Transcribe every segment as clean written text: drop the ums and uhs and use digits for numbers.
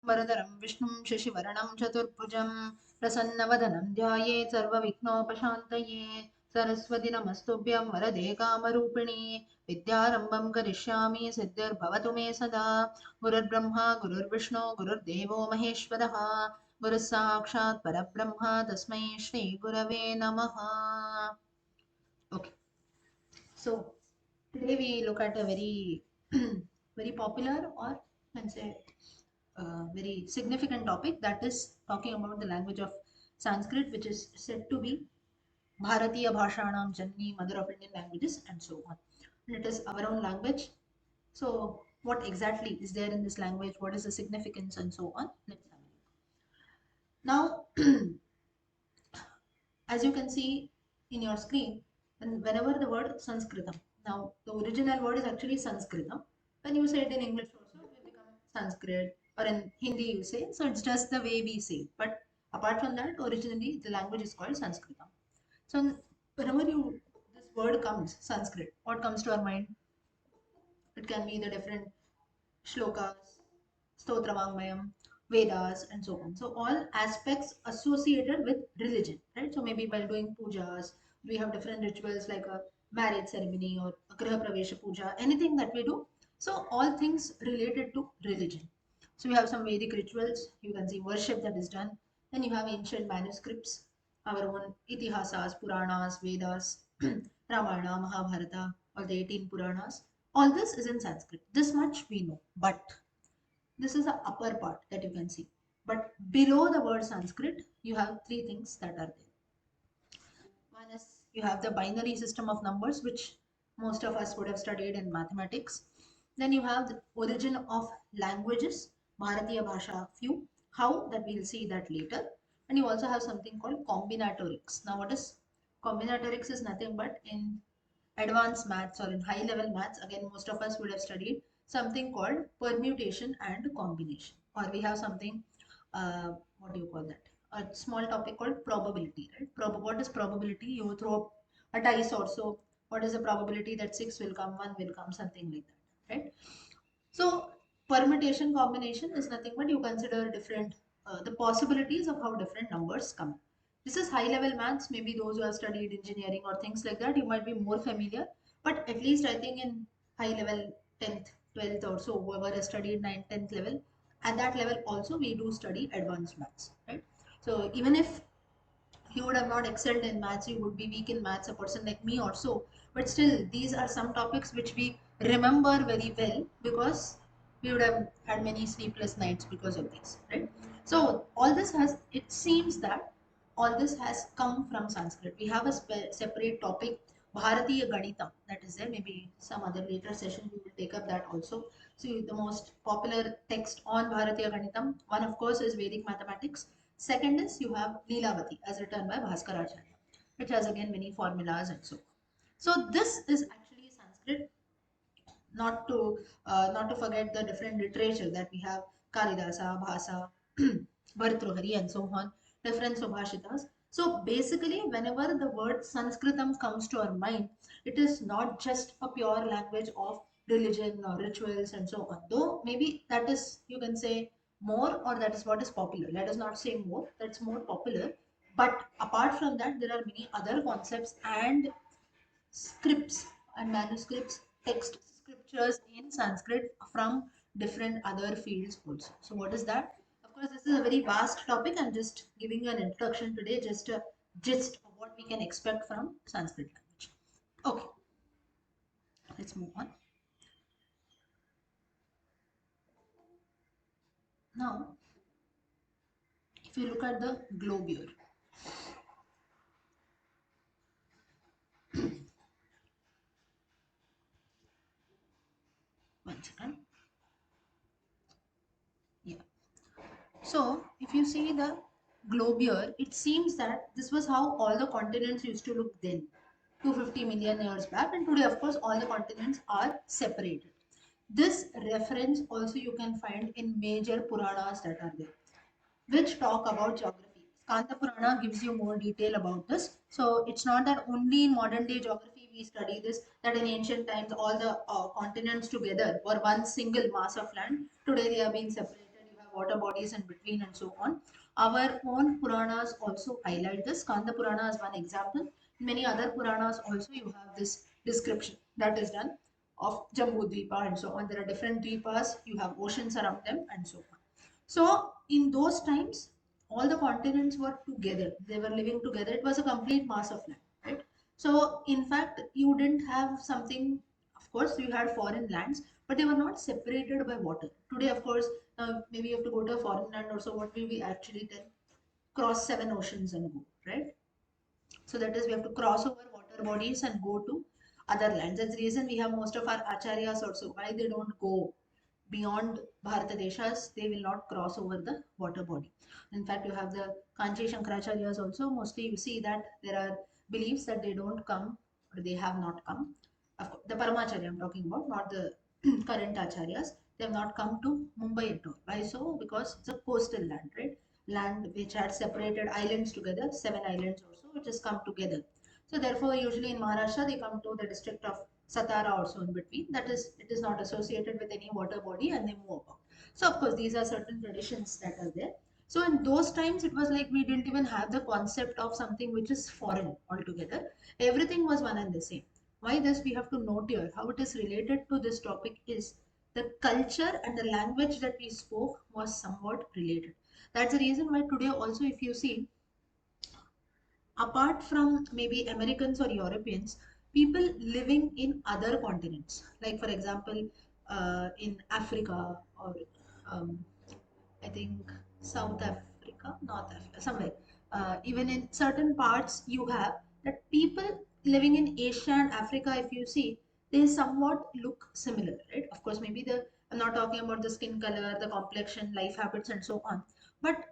वरदरं विष्णुं शशिवर्णं चतुर्भुजं प्रसन्नवदनं ध्यायेत् सर्वविघ्नोपशान्तये सरस्वती नमस्तुभ्यं वरदे कामरूपिणि विद्यारम्भं करिष्यामि सिद्धिर्भवतु मे सदा गुरुर्ब्रह्मा गुरुर्विष्णु गुरुर्देवो महेश्वरः गुरुः साक्षात् परब्रह्म तस्मै श्रीगुरवे नमः. Okay, so today we look at a very very popular, or can say very significant topic, that is talking about the language of Sanskrit, which is said to be Bharatiya Bhashanam Janni, mother of Indian languages, and so on. And it is our own language. So, what exactly is there in this language? What is the significance, and so on? Let's have a look. Now, as you can see in your screen, and whenever the word Sanskritam, now the original word is actually Sanskritam. When you say it in English also, it will become Sanskrit, or in Hindi you say, so it's just the way we say. But apart from that, originally the language is called Sanskritam. So whenever you this word comes, Sanskrit, what comes to our mind? It can be the different shlokas, Stotravangmayam, Vedas, and so on. So all aspects associated with religion, right? So maybe while doing pujas, we have different rituals like a marriage ceremony or a Griha Pravesha puja, anything that we do. So all things related to religion. So we have some Vedic rituals, you can see worship that is done. Then you have ancient manuscripts, our own itihasas, Puranas, Vedas, Ramayana, Mahabharata, or the 18 Puranas. All this is in Sanskrit. This much we know. But this is the upper part that you can see. But below the word Sanskrit, you have three things that are there. One is you have the binary system of numbers, which most of us would have studied in mathematics. Then you have the origin of languages, Bharatiya Bhasha few, how that we'll see that later. And you also have something called combinatorics. Now, what is combinatorics is nothing but in advanced maths or in high level maths, again, most of us would have studied something called permutation and combination. Or we have something, what do you call that? A small topic called probability, right? What is probability? You throw a dice or so. What is the probability that 6 will come, 1 will come, something like that, right? So permutation combination is nothing but you consider different the possibilities of how different numbers come. This is high level maths. Maybe those who have studied engineering or things like that, you might be more familiar. But at least I think in high level 10th, 12th or so, whoever has studied 9th, 10th level, at that level also we do study advanced maths, right? So even if you would have not excelled in maths, you would be weak in maths, a person like me also. But still, these are some topics which we remember very well because we would have had many sleepless nights because of these, right? So, all this has, it seems that all this has come from Sanskrit. We have a separate topic, Bharatiya Ganitam, that is there. Maybe some other later session we will take up that also. So, the most popular text on Bharatiya Ganitam, one of course is Vedic mathematics. Second is you have Leelavati as written by Bhaskaracharya, which has again many formulas and so on. So this is actually Sanskrit. Not to forget the different literature that we have, Kalidasa, Bhasa, Bhartrihari, and so on, different Subhashitas. So basically, whenever the word Sanskritam comes to our mind, it is not just a pure language of religion or rituals and so on. Though maybe that is, you can say, more, or that is what is popular. Let us not say more, that's more popular. But apart from that, there are many other concepts and scripts and manuscripts, text scriptures in Sanskrit from different other fields also. So, what is that? Of course, this is a very vast topic. I'm just giving you an introduction today, just a gist of what we can expect from Sanskrit language. Okay, let's move on. Now, if you look at the globe here, one second. Yeah. So, if you see the globe here, it seems that this was how all the continents used to look then, 250 million years back, and today, of course, all the continents are separated. This reference also you can find in major Puranas that are there, which talk about geography. Skanda Purana gives you more detail about this. So it's not that only in modern day geography we study this, that in ancient times all the continents together were one single mass of land. Today they are being separated. water bodies in between and so on. Our own Puranas also highlight this. Skanda Purana is one example. Many other Puranas also you have this description that is done of Jambu Dvipa and so on. There are different Dvipas, you have oceans around them and so on. So in those times, all the continents were together. They were living together. It was a complete mass of land, right? So in fact, you didn't have something. Of course, you had foreign lands, but they were not separated by water. Today, of course, maybe you have to go to a foreign land or so. What will we actually tell? Cross seven oceans and go, right? So that is we have to cross over water bodies and go to other lands. That's the reason we have most of our acharyas also. Why they don't go beyond Bharata Deshas, they will not cross over the water body. In fact, you have the Kanchi Shankaracharyas also. Mostly you see that there are beliefs that they don't come or they have not come. Of course, the Paramacharya I'm talking about, not the current acharyas. They have not come to Mumbai at all. Why so? Because it's a coastal land, right? Land which had separated islands together, seven islands also, which has come together. So therefore, usually in Maharashtra, they come to the district of Satara also in between. That is, it is not associated with any water body and they move about. So of course, these are certain traditions that are there. So in those times, it was like we didn't even have the concept of something which is foreign altogether. Everything was one and the same. Why this we have to note here, how it is related to this topic is the culture and the language that we spoke was somewhat related. That's the reason why today also if you see, apart from maybe Americans or Europeans, people living in other continents, like for example, in Africa or um, I think South Africa, North Africa, somewhere. Even in certain parts, you have that people living in Asia and Africa, if you see, they somewhat look similar, right? Of course, maybe I'm not talking about the skin color, the complexion, life habits, and so on. But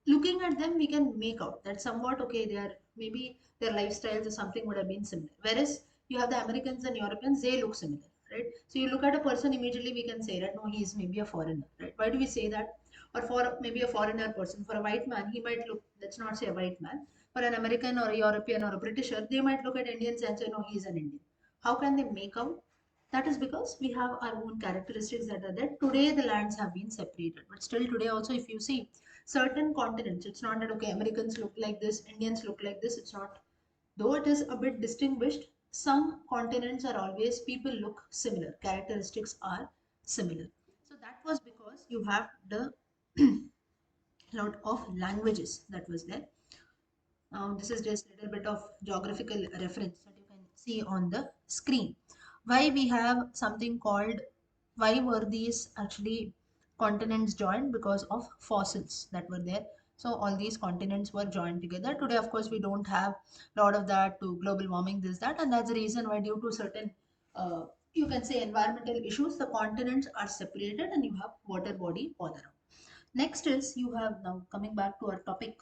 looking at them, we can make out that somewhat okay, they are maybe their lifestyles or something would have been similar. Whereas you have the Americans and Europeans, they look similar, right? So you look at a person, immediately we can say that no, he is maybe a foreigner, right? Why do we say that? Or for maybe a foreigner person, for a white man, he might look, let's not say a white man, for an American or a European or a Britisher, they might look at Indians and say, no, he's an Indian. How can they make out? That is because we have our own characteristics that are there. Today, the lands have been separated, but still today also, if you see certain continents, it's not that okay, Americans look like this, Indians look like this. It's not. Though it is a bit distinguished, some continents are always people look similar. Characteristics are similar. So that was because you have the lot of languages that was there. Now this is just a little bit of geographical reference that you can see on the screen. Why we have something called, why were these actually continents joined? Because of fossils that were there. So all these continents were joined together. Today, of course, we don't have a lot of that to global warming, this, that, and that's the reason why due to certain, you can say environmental issues, the continents are separated and you have water body all around. Next is you have now coming back to our topic,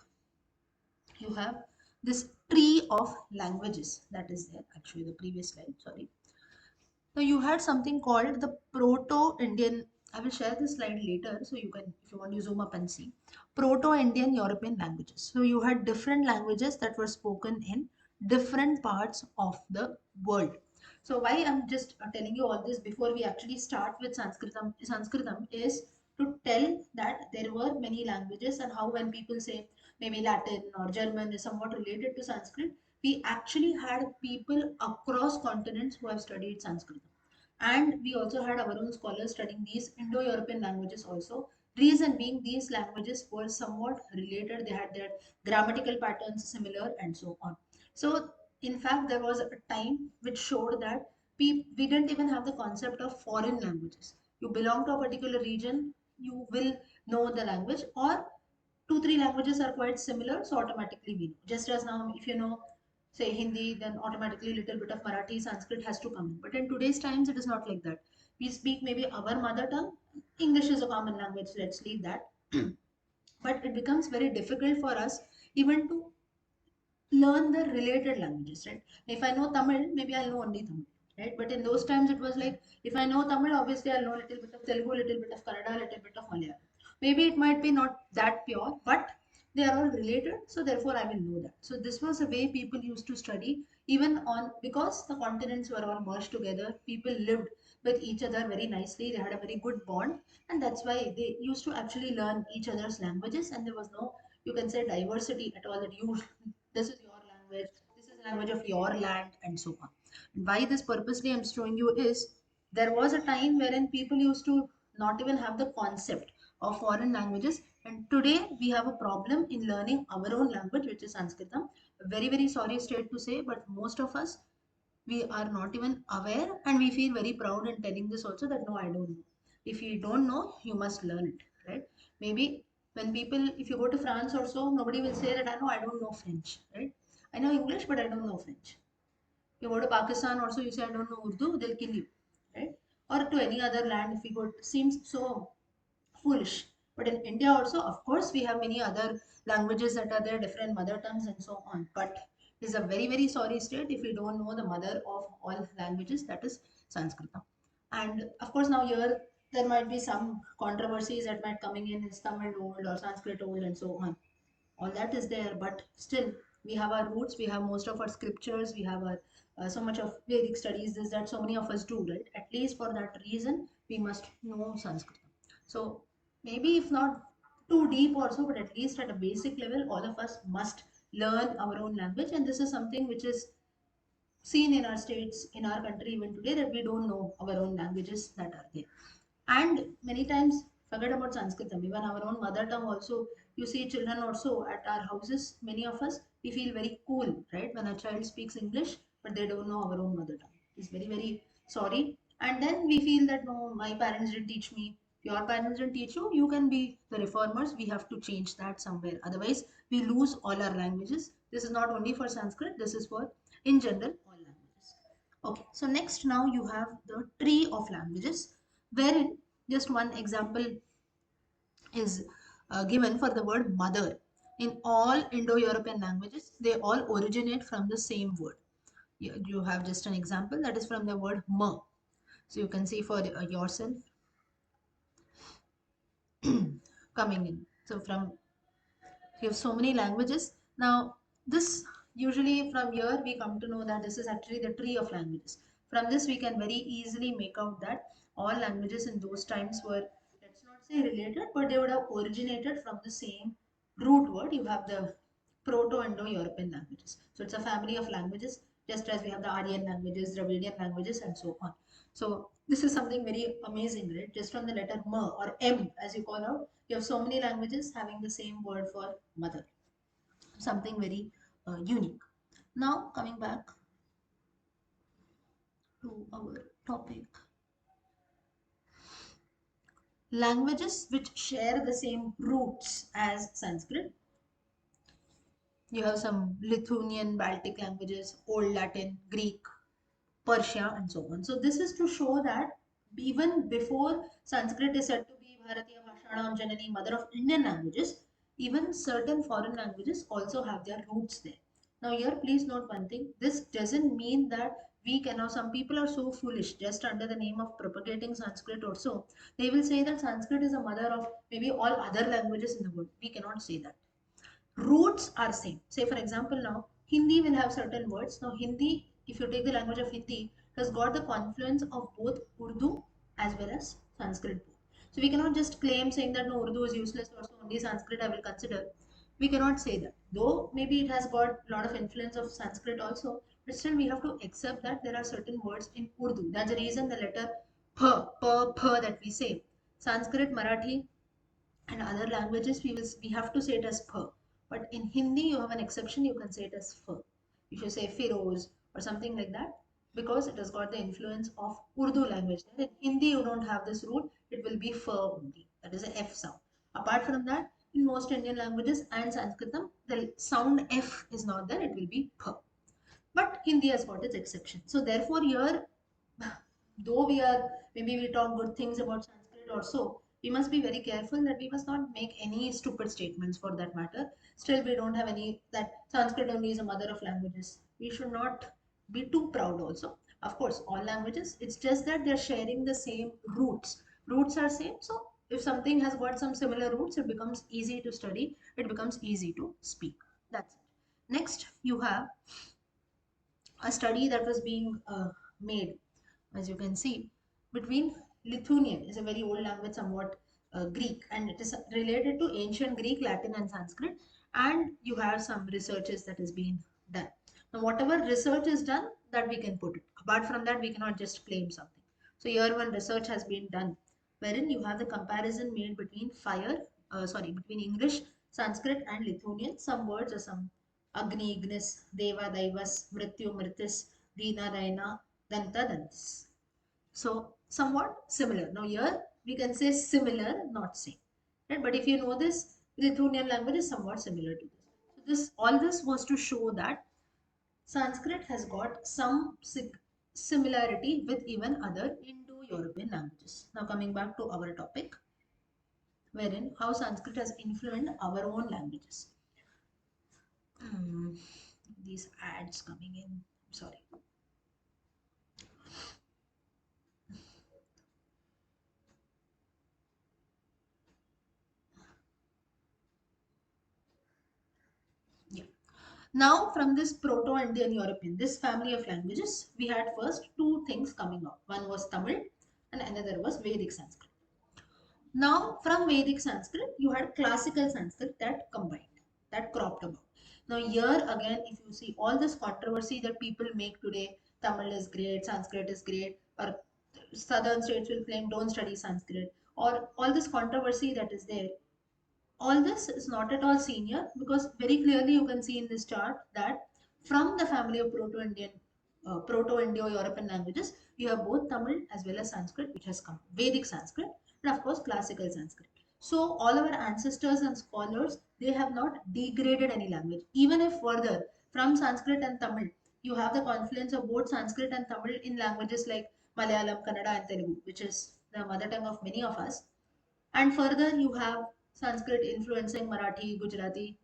you have this tree of languages that is there. Actually, the previous slide, sorry. Now you had something called the Proto-Indian. I will share this slide later, so you can, if you want, you zoom up and see. Proto-Indian European languages. So you had different languages that were spoken in different parts of the world. So why I'm just telling you all this before we actually start with Sanskritam is to tell that there were many languages and how when people say maybe Latin or German is somewhat related to Sanskrit, we actually had people across continents who have studied Sanskrit. And we also had our own scholars studying these Indo-European languages also. Reason being, these languages were somewhat related. They had their grammatical patterns similar and so on. So, in fact, there was a time which showed that we didn't even have the concept of foreign languages. You belong to a particular region, you will know the language, or two, three languages are quite similar, so automatically we know. Just as now, if you know, say Hindi, then automatically little bit of Marathi, Sanskrit has to come in. But in today's times, it is not like that. We speak maybe our mother tongue. English is a common language. Let's leave that. But it becomes very difficult for us even to learn the related languages, right? If I know Tamil, maybe I'll know only Tamil, right? But in those times, it was like if I know Tamil, obviously I'll know a little bit of Telugu, little bit of Kannada, little bit of Malayalam. Maybe it might be not that pure, but they are all related, so therefore I will know that. So this was a way people used to study, even on because the continents were all merged together. People lived with each other very nicely. They had a very good bond, and that's why they used to actually learn each other's languages, and there was no, you can say, diversity at all, that you, this is your language, this is the language of your land, and so on. And why this purposely I'm showing you is, there was a time wherein people used to not even have the concept of foreign languages, and today we have a problem in learning our own language, which is Sanskritam. Very, very sorry state to say, but most of us, we are not even aware, and we feel very proud in telling this also, that no, I don't know. If you don't know, you must learn it, right? Maybe when people, if you go to France or so, nobody will say that I know, I don't know French, right? I know English, but I don't know French. You go to Pakistan also, you say I don't know Urdu, they'll kill you, right? Or to any other land, if you go, it seems so foolish. But in India also, of course, we have many other languages that are there, different mother tongues and so on. But it's a very, very sorry state if you don't know the mother of all languages, that is Sanskrit. And of course, now here there might be some controversies that might coming in, is Tamil old or Sanskrit old and so on. All that is there, but still we have our roots, we have most of our scriptures, we have our so much of Vedic studies, this that so many of us do, right? At least for that reason we must know Sanskrit. So maybe if not too deep also, but at least at a basic level, all of us must learn our own language, and this is something which is seen in our states, in our country even today, that we don't know our own languages that are there. And many times, forget about Sanskritam, even our own mother tongue also. You see children also at our houses, many of us, we feel very cool, right? When a child speaks English, but they don't know our own mother tongue. It's very, very sorry. And then we feel that no, my parents didn't teach me. Your parents didn't teach you. You can be the reformers. We have to change that somewhere. Otherwise, we lose all our languages. This is not only for Sanskrit, this is for, in general, all languages. Okay, so next now you have the tree of languages, wherein just one example is given for the word mother. In all Indo-European languages, they all originate from the same word. You have just an example that is from the word ma. So you can see for yourself coming in. So from, you have so many languages. Now, this usually from here we come to know that this is actually the tree of languages. From this, we can very easily make out that all languages in those times were, let's not say related, but they would have originated from the same root word. You have the Proto-Indo-European languages. So it's a family of languages, just as we have the Aryan languages, Dravidian languages, and so on. So this is something very amazing, right? Just from the letter M or M, as you call out, you have so many languages having the same word for mother. Something very unique. Now coming back to our topic, languages which share the same roots as Sanskrit. You have some Lithuanian, Baltic languages, Old Latin, Greek, Persia, and so on. So this is to show that even before Sanskrit is said to be Bharatiya Bhashanam Janani, mother of Indian languages, even certain foreign languages also have their roots there. Now here, please note one thing. This doesn't mean that we cannot, some people are so foolish, just under the name of propagating Sanskrit or so, they will say that Sanskrit is a mother of maybe all other languages in the world. We cannot say that. Roots are same. Say for example, now Hindi will have certain words. Now Hindi, if you take the language of Hindi, has got the confluence of both Urdu as well as Sanskrit. So we cannot just claim saying that no, Urdu is useless or so only Sanskrit I will consider. We cannot say that. Though maybe it has got a lot of influence of Sanskrit also, but still we have to accept that there are certain words in Urdu. That's the reason the letter p that we say. Sanskrit, Marathi, and other languages we have to say it as per, but in Hindi you have an exception, you can say it as fur. If you say Firoz or something like that, because it has got the influence of Urdu language, and in Hindi you don't have this rule, it will be fur only, that is a F sound. Apart from that, in most Indian languages and Sanskritam, the sound F is not there, it will be per. But Hindi has got its exception. So therefore here, though we are, maybe we talk good things about Sanskrit also, we must be very careful that we must not make any stupid statements for that matter. Still, we don't have any that Sanskrit only is a mother of languages. We should not be too proud also. Of course, all languages, it's just that they're sharing the same roots. Roots are same, so if something has got some similar roots, it becomes easy to study, it becomes easy to speak. That's it. Next, you have a study that was being made, as you can see. between Lithuanian is a very old language, somewhat Greek, and it is related to ancient Greek, Latin, and Sanskrit. And you have some researches that has been done. Now, whatever research is done, that we can put it. Apart from that, we cannot just claim something. So here, one research has been done, wherein you have the comparison made between between English, Sanskrit, and Lithuanian. Some words are some Agni, Ignis, Deva, Daivas, Mrityu, Mritis, Dina, Daina, Danta, Dantis. So somewhat similar. Now here we can say similar, not same. Right? But if you know this, Lithuanian language is somewhat similar to this. So this all this was to show that Sanskrit has got some similarity with even other Indo-European languages. Now coming back to our topic, wherein how Sanskrit has influenced our own languages. Hmm, these ads coming in. Sorry. Yeah. Now, from this Proto-Indian European, this family of languages, we had first two things coming up. One was Tamil and another was Vedic Sanskrit. Now, from Vedic Sanskrit, you had classical Sanskrit that combined, that cropped about. Now, here again, if you see all this controversy that people make today, Tamil is great, Sanskrit is great, or southern states will claim don't study Sanskrit, or all this controversy that is there, all this is not at all senior, because very clearly you can see in this chart that from the family of Proto-Indo-European languages, you have both Tamil as well as Sanskrit, which has come, Vedic Sanskrit, and of course classical Sanskrit. So all our ancestors and scholars, they have not degraded any language. Even if further from Sanskrit and Tamil, you have the confluence of both Sanskrit and Tamil in languages like Malayalam, Kannada, and Telugu, which is the mother tongue of many of us. And further, you have Sanskrit influencing Marathi, Gujarati,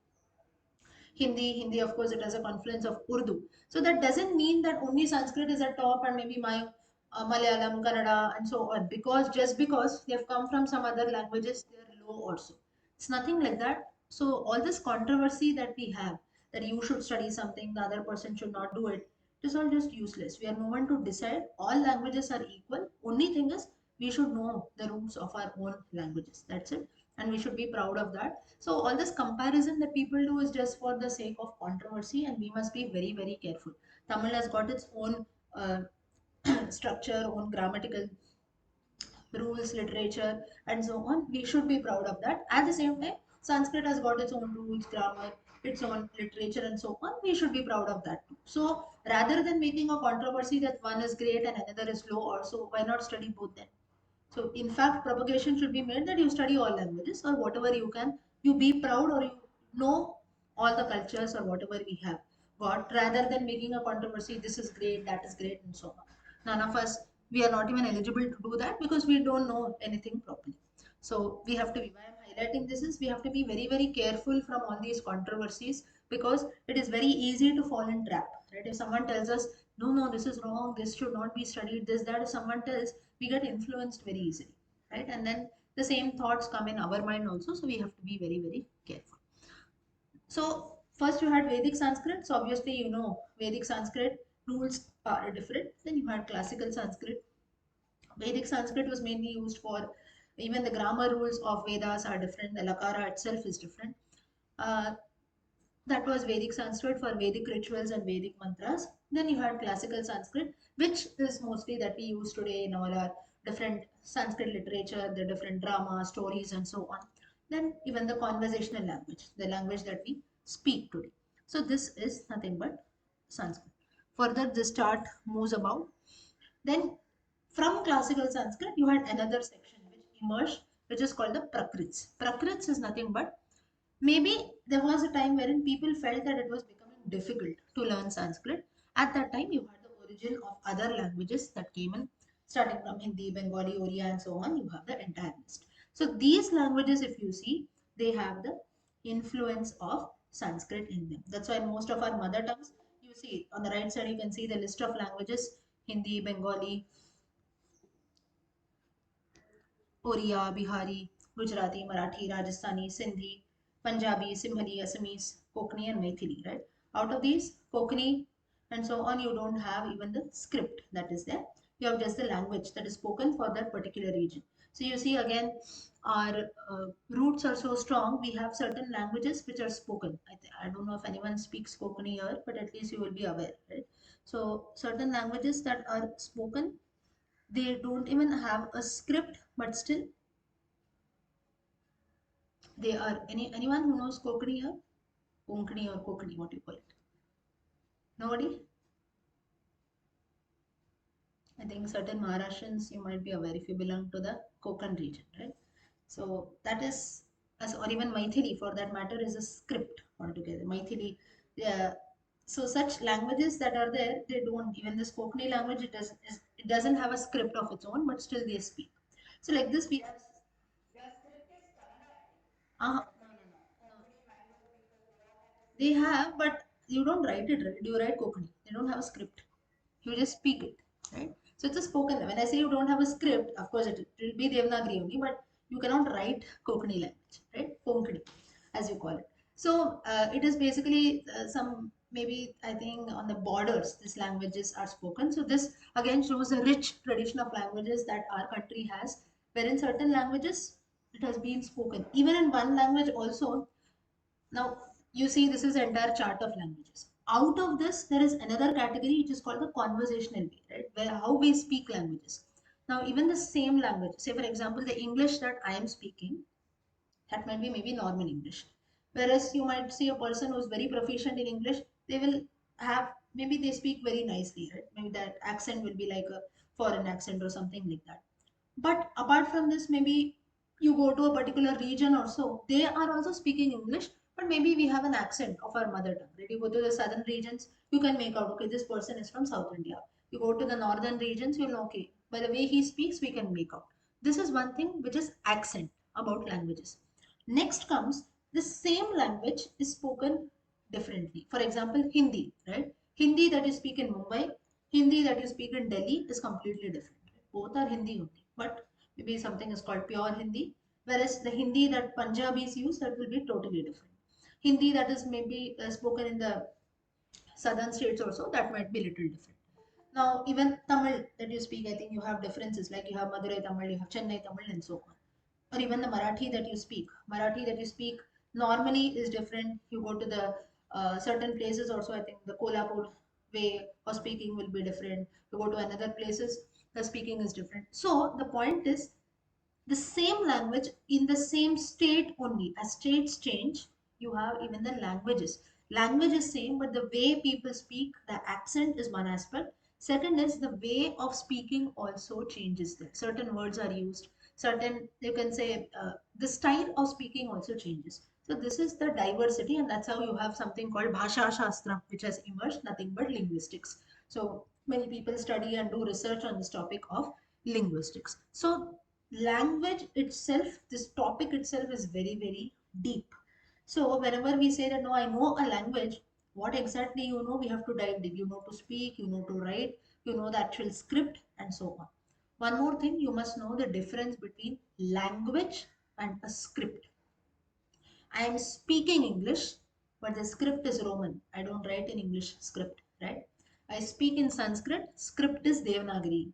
Hindi, of course, it has a confluence of Urdu. So that doesn't mean that only Sanskrit is at top and maybe my Malayalam, Kannada, and so on. Because just because they have come from some other languages, they are low also. It's nothing like that. So all this controversy that we have, that you should study something, the other person should not do it, it is all just useless. We are no one to decide. All languages are equal. Only thing is we should know the roots of our own languages. That's it, and we should be proud of that. So all this comparison that people do is just for the sake of controversy, and we must be very, very careful. Tamil has got its own uh, structure, own grammatical rules, literature, and so on. We should be proud of that. At the same time, Sanskrit has got its own rules, grammar, its own literature, and so on. We should be proud of that too. So rather than making a controversy that one is great and another is low, also why not study both then? So, in fact, propagation should be made that you study all languages or whatever you can. You be proud or you know all the cultures or whatever we have got, rather than making a controversy. This is great, that is great, and so on. None of us, we are not even eligible to do that because we don't know anything properly. So we have to be, why I'm highlighting this is we have to be very, very careful from all these controversies, because it is very easy to fall in trap, right? If someone tells us, no, no, this is wrong, this should not be studied, this, that, if someone tells, we get influenced very easily, right? And then the same thoughts come in our mind also, so we have to be very, very careful. So first you had Vedic Sanskrit, so obviously you know Vedic Sanskrit rules are different. Then you had classical Sanskrit. Vedic Sanskrit was mainly used for, even the grammar rules of Vedas are different. The Lakara itself is different. Uh, that was Vedic Sanskrit for Vedic rituals and Vedic mantras. Then you had classical Sanskrit, which is mostly that we use today in all our different Sanskrit literature, the different drama, stories, and so on. Then even the conversational language, the language that we speak today. So this is nothing but Sanskrit. Further, this chart moves about. Then from classical Sanskrit, you had another section which emerged, which is called the Prakrits. Prakrits is nothing but, maybe there was a time wherein people felt that it was becoming difficult to learn Sanskrit. At that time, you had the origin of other languages that came in, starting from Hindi, Bengali, Oriya, and so on. You have the entire list. So these languages, if you see, they have the influence of Sanskrit in them. That's why most of our mother tongues, you see on the right side, you can see the list of languages: Hindi, Bengali, Oriya, Bihari, Gujarati, Marathi, Rajasthani, Sindhi, Punjabi, Simhali, Assamese, Konkani, and Maithili, right? Out of these, Konkani and so on, you don't have even the script that is there. You have just the language that is spoken for that particular region. So you see again, our roots are so strong. We have certain languages which are spoken. I don't know if anyone speaks Konkani here, but at least you will be aware, right? So certain languages that are spoken, they don't even have a script, but still they are. Anyone who knows Konkani here? Konkani or Konkani, what you call it? Nobody? I think certain Maharashtrians you might be aware if you belong to the Konkan region, right? So that is, as or even Maithili for that matter, is a script altogether. Maithili, yeah. So such languages that are there, they don't. Even this Konkani language, it doesn't have a script of its own, but still they speak. So like this, we have. No, no, no, no. They have, but you don't write it, right? You write Konkani. They don't have a script. You just speak it, right? So it's a spoken. When I say you don't have a script, of course it will be Devanagari only, but you cannot write Konkani language, right? Konkani, as you call it. So it is basically some, maybe I think on the borders these languages are spoken. So this again shows a rich tradition of languages that our country has, where in certain languages it has been spoken. Even in one language also, now, you see, this is the entire chart of languages. Out of this, there is another category which is called the conversational way, right? Where how we speak languages. Now, even the same language, say for example, the English that I am speaking, that might be maybe normal English. Whereas you might see a person who's very proficient in English, they will have, maybe they speak very nicely, right? Maybe that accent will be like a foreign accent or something like that. But apart from this, maybe you go to a particular region or so, they are also speaking English, but maybe we have an accent of our mother tongue. Right? You go to the southern regions, you can make out, okay, this person is from South India. You go to the northern regions, you'll know, okay, by the way he speaks, we can make out. This is one thing which is accent about languages. Next comes the same language is spoken differently. For example, Hindi, right? Hindi that you speak in Mumbai, Hindi that you speak in Delhi is completely different. Both are Hindi only, but maybe something is called pure Hindi, whereas the Hindi that Punjabis use, that will be totally different. Hindi that is maybe spoken in the southern states also, that might be little different. Now, even Tamil that you speak, I think you have differences, like you have Madurai Tamil, you have Chennai Tamil, and so on. Or even the Marathi that you speak. Marathi that you speak normally is different. You go to the certain places also, I think the Kolhapur way of speaking will be different. You go to another places, the speaking is different. So the point is, the same language in the same state only. As states change, you have even the languages. Language is same, but the way people speak, the accent is one aspect. Second is the way of speaking also changes there. Certain words are used. Certain, you can say, the style of speaking also changes. So this is the diversity, and that's how you have something called Bhasha Shastra, which has emerged, nothing but linguistics. So many people study and do research on this topic of linguistics. So language itself, this topic itself is very, very deep. So whenever we say that no, I know a language, what exactly you know, we have to dive deep. You know to speak, you know to write, you know the actual script, and so on. One more thing, you must know the difference between language and a script. I am speaking English, but the script is Roman. I don't write in English script, right? I speak in Sanskrit, script is Devanagari.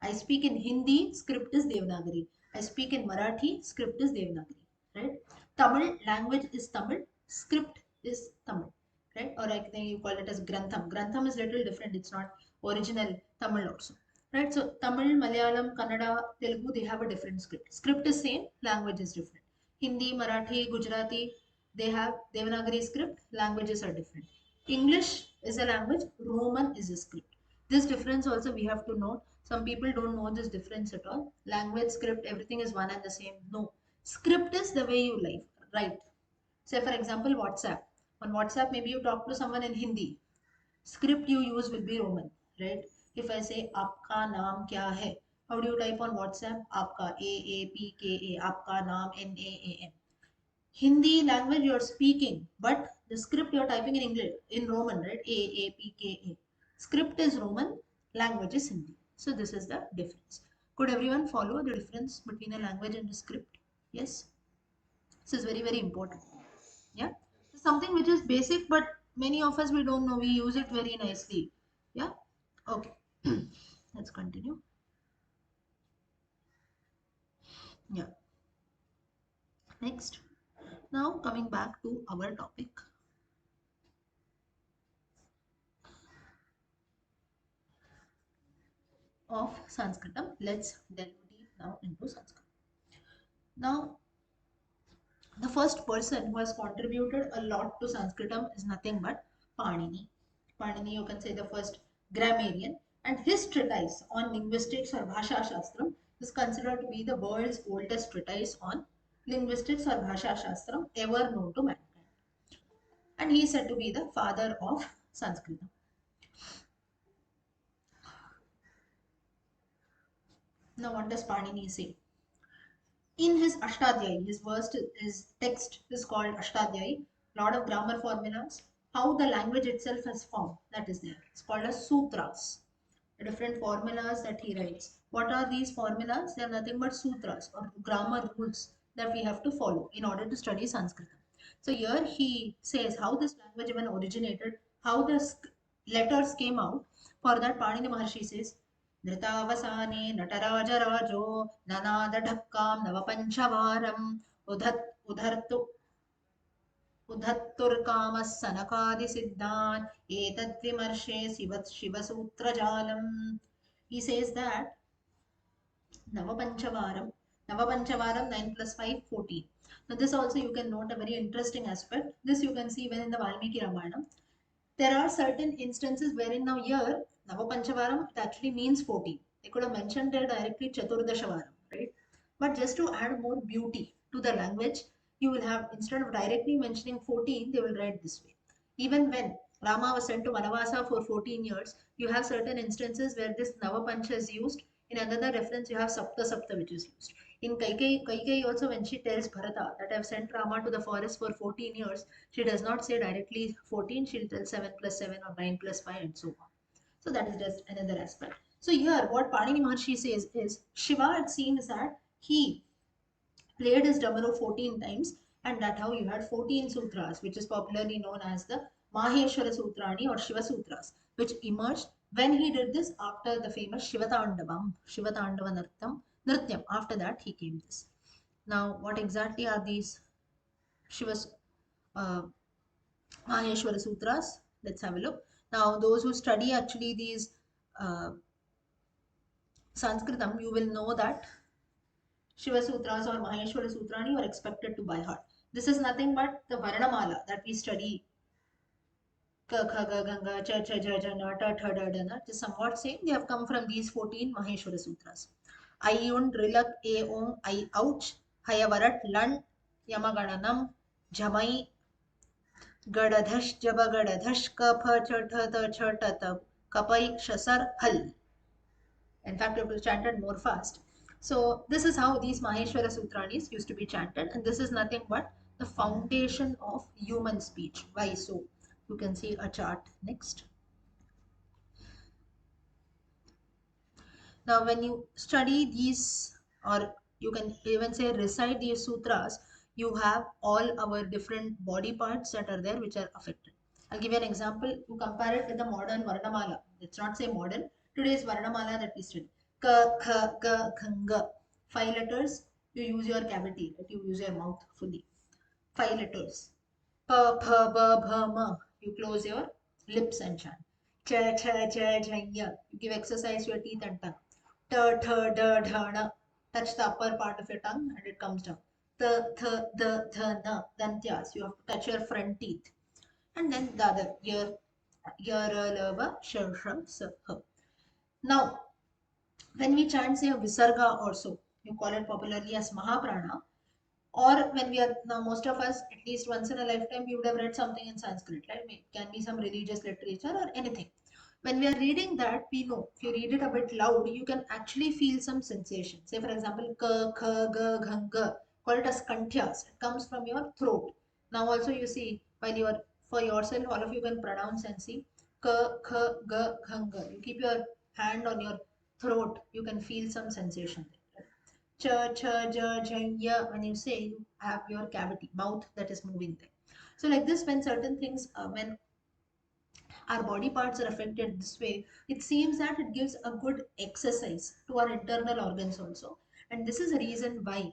I speak in Hindi, script is Devanagari. I speak in Marathi, script is Devanagari, right? Tamil language is Tamil, script is Tamil, right? Or I think you call it as Grantham. Grantham is little different. It's not original Tamil also, right? So Tamil, Malayalam, Kannada, Telugu, they have a different script. Script is same, language is different. Hindi, Marathi, Gujarati, they have Devanagari script, languages are different. English is a language, Roman is a script. This difference also we have to know. Some people don't know this difference at all. Language, script, everything is one and the same. No. Script is the way you live, write. Say for example, WhatsApp. On WhatsApp, maybe you talk to someone in Hindi. Script you use will be Roman, right? If I say आपका नाम क्या है, how do you type on WhatsApp? आपका AAPKA, आपका नाम NAAM. Hindi language you're speaking, but the script you're typing in English, in Roman, right? AAPKA. Script is Roman, language is Hindi. So this is the difference. Could everyone follow the difference between a language and a script? Yes. This is very, very important. Yeah. It's something which is basic, but many of us we don't know. We use it very nicely. Yeah. Okay. Let's continue. Yeah. Next. Now coming back to our topic of Sanskritam. Let's delve deep now into Sanskrit. Now, the first person who has contributed a lot to Sanskritam is nothing but Panini. Panini, you can say the first grammarian, and his treatise on linguistics or Bhasha Shastram is considered to be the world's oldest treatise on linguistics or Bhasha Shastram ever known to mankind. And he is said to be the father of Sanskrit. Now, what does Panini say? In his Ashtadhyayi, his text is called Ashtadhyayi, lot of grammar formulas, how the language itself has formed, that is there. It's called as sutras, the different formulas that he writes. What are these formulas? They are nothing but sutras or grammar rules that we have to follow in order to study Sanskrit. So here he says how this language even originated, how the letters came out. For that, Panini Maharshi says, धृतावसाने नटराजराजो ननादढक्कां नवपञ्चवारम् उधत् उधर्तु उधत्तुर्कामः सनकादिसिद्धान् एतद्विमर्शे शिवसूत्रजालम्. He says that Navapanchavaram, Navapanchavaram 9 plus 5, 14. Now this also you can note a very interesting aspect. This you can see when in the Valmiki Ramayana. There are certain instances wherein now here Navapanchavaram it actually means 14. They could have mentioned there directly Chaturdashavaram, right? But just to add more beauty to the language, you will have instead of directly mentioning 14, they will write this way. Even when Rama was sent to Vanavasa for 14 years, you have certain instances where this Navapancha is used. In another reference, you have Sapta Sapta, which is used. In Kaikeyi also, when she tells Bharata that I have sent Rama to the forest for 14 years, she does not say directly 14, she'll tell 7 plus 7 or 9 plus 5 and so on. So that is just another aspect. So here, what Panini Maharshi says is Shiva, it seems that he played his Damaro 14 times, and that how you had 14 sutras, which is popularly known as the Maheshwara Sutrani or Shiva Sutras, which emerged when he did this after the famous Shivatandavam, Shivatandava Nrityam. After that, he came this. Now, what exactly are these Shiva's uh, Maheshwara Sutras? Let's have a look. Now, those who study actually these uh, Sanskritam, you will know that Shiva Sutras or Maheshwara Sutrani are expected to by heart. This is nothing but the Varnamala that we study. Ka, kha, ga, ganga, cha, cha, ja, ja, na, ta, tha, da, da, na. Just somewhat same. They have come from these 14 Maheshwara Sutras. Ayun, Rilak, A, Ong, I, Ouch, Hayavarat, Land, Yamagananam, Jamai, Gadadhash, Jabagadadhash, Kapha, Chatha, the Chatata, Kapai, Shasar, Hal. In fact, you have to chant it more fast. So this is how these Maheshwara Sutranis used to be chanted, and this is nothing but the foundation of human speech. Why so? You can see a chart next. Now, when you study these, or you can even say recite these sutras, you have all our different body parts that are there which are affected. I'll give you an example. You compare it with the modern Varnamala. Let's not say modern. Today's Varnamala that we study. Ka, kha, ga, khanga. 5 letters. You use your cavity, right? You use your mouth fully. 5 letters. Pa, pa, ba, bha, ma. You close your lips and chant. Cha, cha, cha, jhaya. You give exercise to your teeth and tongue. Ta, tha, da, dha, na. Touch the upper part of your tongue and it comes down. Ta, tha, da, dha, na. Dantyas. You have to touch your front teeth. And then the other. Yara, lava, shar, sham, sa, ha. Now, when we chant, say, a visarga also, you call it popularly as Mahaprana, or when we are now most of us at least once in a lifetime we would have read something in Sanskrit, right? It can be some religious literature or anything. When we are reading that, we know if you read it a bit loud you can actually feel some sensation. Say for example ka, kha, ga, ghanga, call it as kantyas. It comes from your throat. Now also you see, while you are for yourself all of you can pronounce and see ka, kha, ga, ghanga. You keep your hand on your throat, you can feel some sensation there. Cha, cha, ja, ja, ya. When you say, you have your cavity, mouth that is moving there. So like this, when certain things, when our body parts are affected this way, it seems that it gives a good exercise to our internal organs also. And this is a reason why.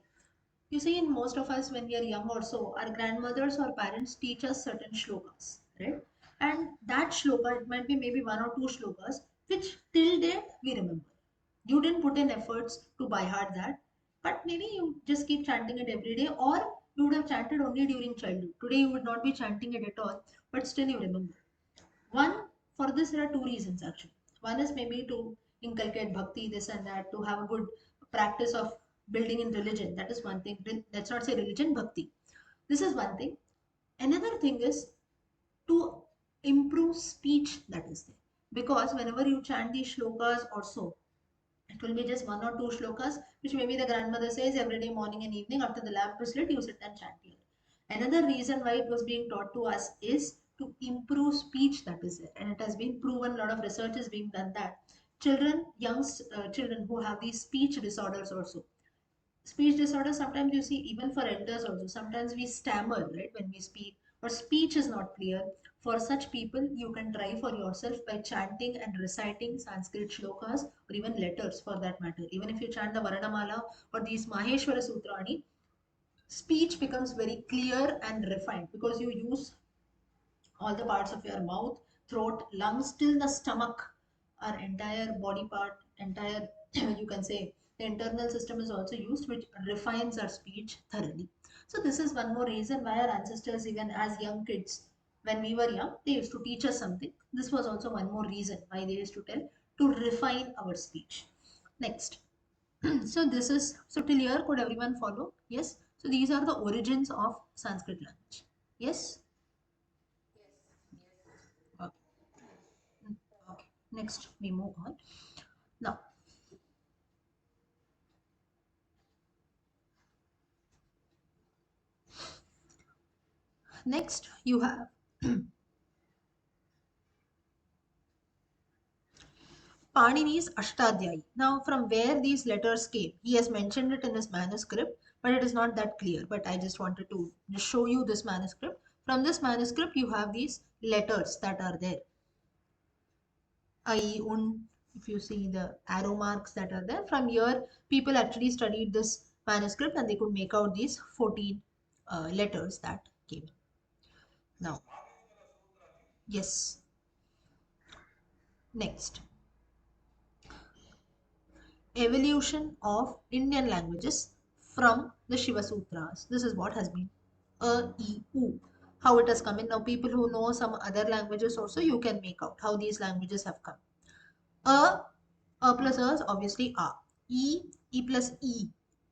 You see, in most of us, when we are young or so, our grandmothers or parents teach us certain shlokas, right? And that shloka, it might be maybe one or two shlokas, which till date we remember. You didn't put in efforts to by heart that, but maybe you just keep chanting it every day, or you would have chanted only during childhood. Today you would not be chanting it at all, but still you remember. One, for this, there are two reasons actually. One is maybe to inculcate bhakti, this and that, to have a good practice of building in religion. That is one thing. Let's not say religion, bhakti. This is one thing. Another thing is to improve speech, that is there. Because whenever you chant these shlokas or so, it will be just one or two shlokas, which maybe the grandmother says every day, morning and evening, after the lamp is lit, you sit and chant here. Another reason why it was being taught to us is to improve speech, that is there. And it has been proven, a lot of research is being done that children, children who have these speech disorders also, speech disorder, sometimes you see even for elders also, sometimes we stammer, right, when we speak, or speech is not clear. For such people, you can try for yourself by chanting and reciting Sanskrit shlokas, or even letters for that matter. Even if you chant the Varanamala or these Maheshwara Sutrani, speech becomes very clear and refined because you use all the parts of your mouth, throat, lungs, till the stomach, our entire body part, entire, you can say, the internal system is also used, which refines our speech thoroughly. So, this is one more reason why our ancestors, even as young kids, when we were young, they used to teach us something. This was also one more reason why they used to tell to refine our speech. Next. So, this is so till here, could everyone follow? Yes. So, these are the origins of Sanskrit language. Yes. Okay. Okay, next we move on. Now, next you have Panini's Ashtadhyayi. Now, from where these letters came, he has mentioned it in his manuscript, but it is not that clear. But I just wanted to just show you this manuscript. From this manuscript, you have these letters that are there. I, un, if you see the arrow marks that are there, from here, people actually studied this manuscript and they could make out these 14 letters that came. Now, yes, next. Evolution of Indian languages from the Shiva Sutras. This is what has been a, e, u. How it has come in. Now, people who know some other languages also, you can make out how these languages have come. A plus a is obviously a. E plus e.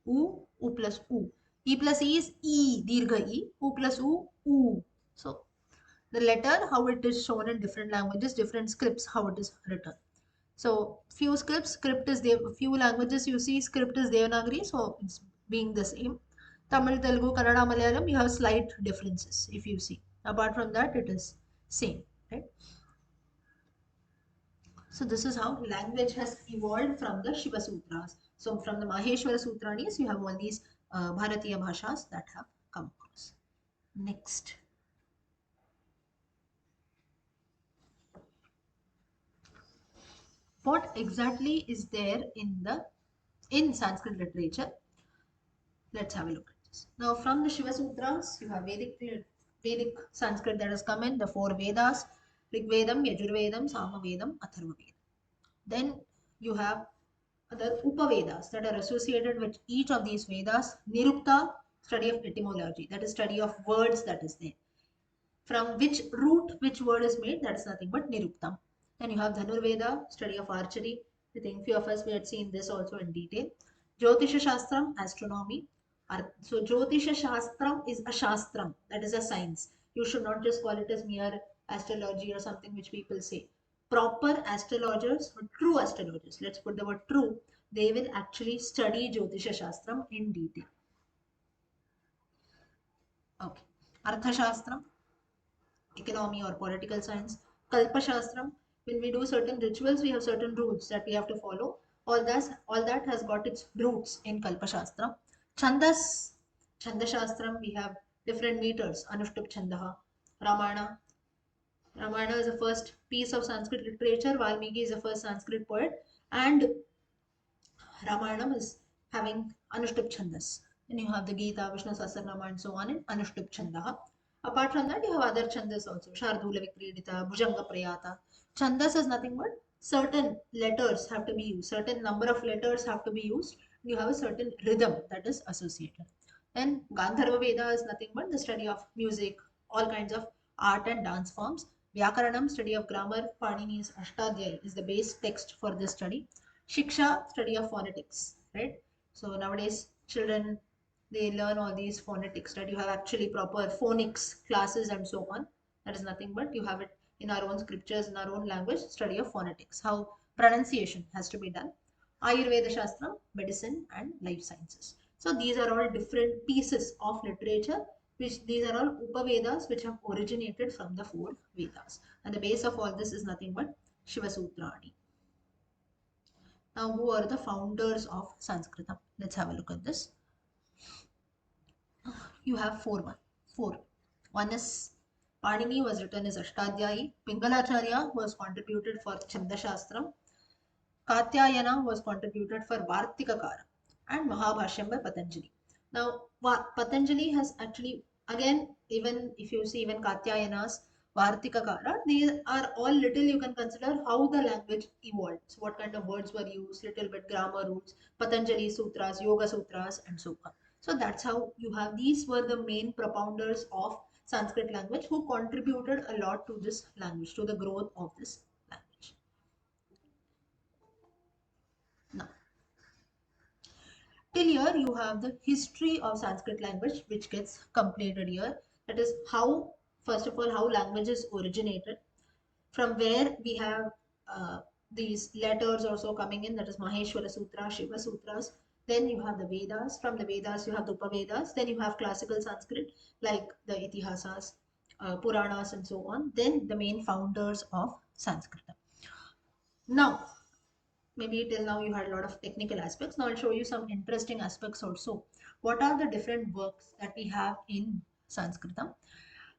U plus u. E plus e is e, dirgha e. U plus u. So, the letter, how it is shown in different languages, different scripts, how it is written. So few scripts, script is there. Few languages you see script is Devanagari, so it's being the same. Tamil, Telugu, Kannada, Malayalam, you have slight differences if you see. Apart from that, it is same, right? So this is how language has evolved from the Shiva Sutras. So from the Maheshwara Sutranis, you have all these Bharatiya Bhashas that have come across. Next. What exactly is there in Sanskrit literature? Let's have a look at this. Now, from the Shiva Sutras, you have Vedic Sanskrit that has come in, the four Vedas, Rig Vedam, Yajurvedam, Samavedam, Atharvavedam. Then you have other Upavedas that are associated with each of these Vedas. Nirukta, study of etymology, that is study of words that is there. From which root which word is made, that is nothing but Niruktam. Then you have Dhanurveda, study of archery. I think few of us we had seen this also in detail. Jyotisha Shastram, astronomy. So Jyotisha Shastram is a Shastram, that is a science. You should not just call it as mere astrology or something which people say. Proper astrologers, or true astrologers, let's put the word true, they will actually study Jyotisha Shastram in detail. Okay. Arthashastram, economy or political science. Kalpa Shastram, when we do certain rituals, we have certain rules that we have to follow. All that has got its roots in Kalpa Shastram. Chandas, Chanda Shastram, we have different meters. Anushtup Chandaha, Ramayana. Ramayana is the first piece of Sanskrit literature. Valmiki is the first Sanskrit poet. And Ramayana is having Anushtup Chandas. Then you have the Gita, Vishnu Sahasranama, and so on, and Anushtup Chandaha. Apart from that, you have other chandas also. Shardula Vikridita, Bhujanga Prayata. Chandas is nothing but certain letters have to be used, certain number of letters have to be used. You have a certain rhythm that is associated. Then Gandharva Veda is nothing but the study of music, all kinds of art and dance forms. Vyakaranam, study of grammar. Panini's Ashtadhyayi is the base text for this study. Shiksha, study of phonetics, right? So nowadays, children they learn all these phonetics, right? You have actually proper phonics classes and so on. That is nothing but you have it in our own scriptures, in our own language, study of phonetics, how pronunciation has to be done. Ayurveda Shastra, medicine, and life sciences. So these are all different pieces of literature, which these are all Upavedas, which have originated from the four Vedas. And the base of all this is nothing but Shiva Sutrani. Now, who are the founders of Sanskrit? Let's have a look at this. You have four. One is Panini was written as Ashtadhyayi. Pingalacharya was contributed for Chandashastram. Katyayana was contributed for Vartikakara and Mahabhashyam by Patanjali. Now, Patanjali has actually, again, even if you see even Katyayana's Vartikakara, these are all little you can consider how the language evolved. So, what kind of words were used, little bit grammar rules, Patanjali Sutras, Yoga Sutras, and so on. So, that's how you have these were the main propounders of Sanskrit language who contributed a lot to this language, to the growth of this language. Now, till here you have the history of Sanskrit language which gets completed here. That is how, first of all, how languages originated, from where we have these letters also coming in, that is Maheshwara Sutra, Shiva Sutras. Then you have the Vedas. From the Vedas, you have the Upavedas. Then you have classical Sanskrit like the Itihasas, Puranas, and so on. Then the main founders of Sanskrit. Now, maybe till now you had a lot of technical aspects. Now I'll show you some interesting aspects also. What are the different works that we have in Sanskritam?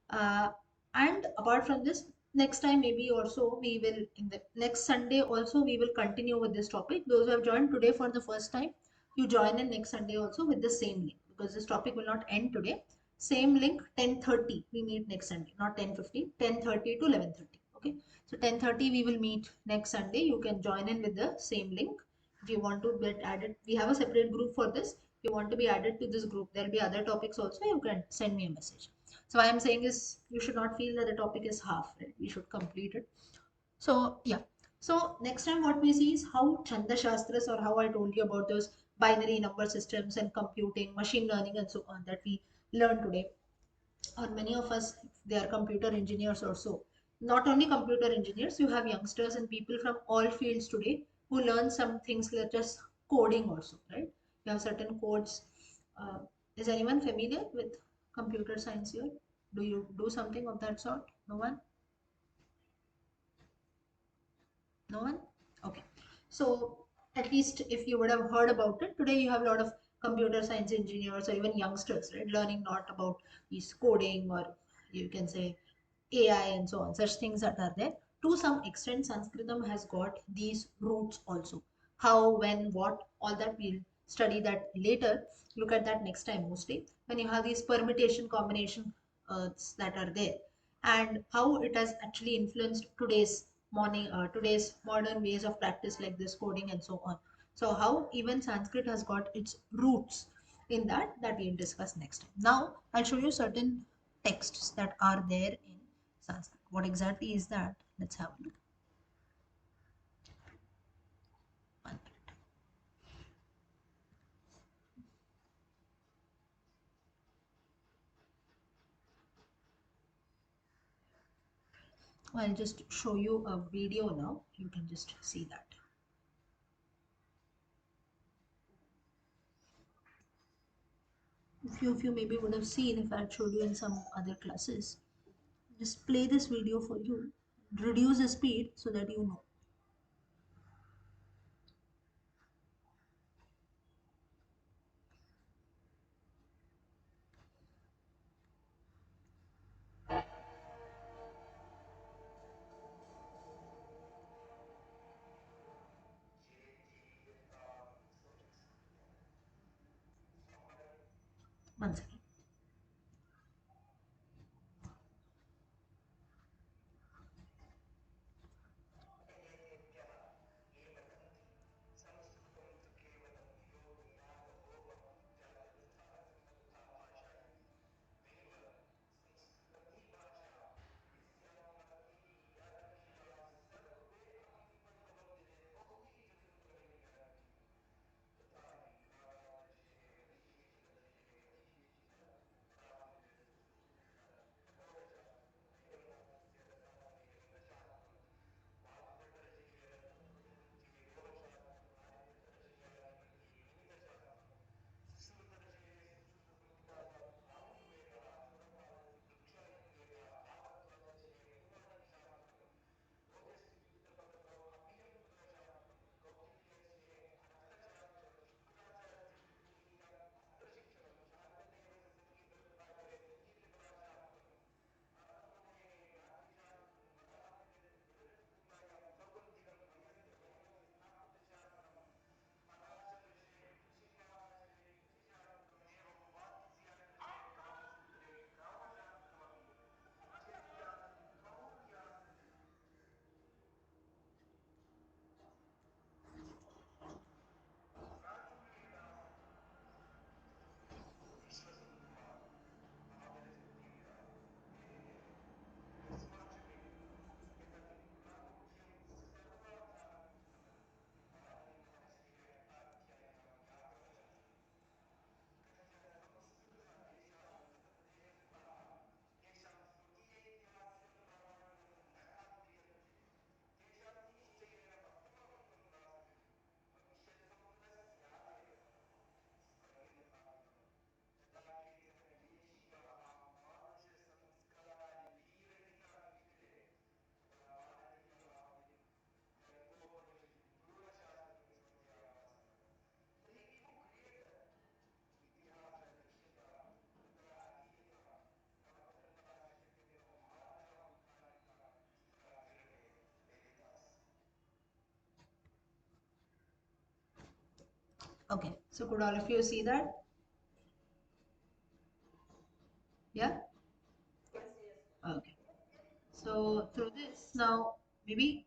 Uh, and apart from this, next time maybe also we will, in the next Sunday also, we will continue with this topic. Those who have joined today for the first time, you join in next Sunday also with the same link, because this topic will not end today. Same link, 10:30 we meet next Sunday, not 10:50, 10:30 to 11:30. Okay, so 10:30 we will meet next Sunday. You can join in with the same link. If you want to get added, we have a separate group for this. If you want to be added to this group, there will be other topics also. You can send me a message. So what I'm saying is you should not feel that the topic is half, right? We should complete it. So yeah. So next time what we see is how Chanda Shastras, or how I told you about those binary number systems and computing, machine learning, and so on, that we learned today. Or many of us, they are computer engineers also. Not only computer engineers, you have youngsters and people from all fields today who learn some things such as coding also, right? You have certain codes. Uh, is anyone familiar with computer science here? Do you do something of that sort? No one? No one? Okay. So at least if you would have heard about it, today you have a lot of computer science engineers or even youngsters, right? Learning not about these coding, or you can say AI and so on, such things that are there. To some extent, Sanskritam has got these roots also. How, when, what, all that we'll study that later. Look at that next time mostly. When you have these permutation combination that are there, and how it has actually influenced today's modern ways of practice like this coding and so on. So how even Sanskrit has got its roots in that we'll discuss next time. Now I'll show you certain texts that are there in Sanskrit. What exactly is that? Let's have a look. One minute. I'll just show you a video now. You can just see that. A few of you maybe would have seen if I had showed you in some other classes. Just play this video for you. Reduce the speed so that you know. One second. Okay, so could all of you see that? Yeah? Okay. So through this, now maybe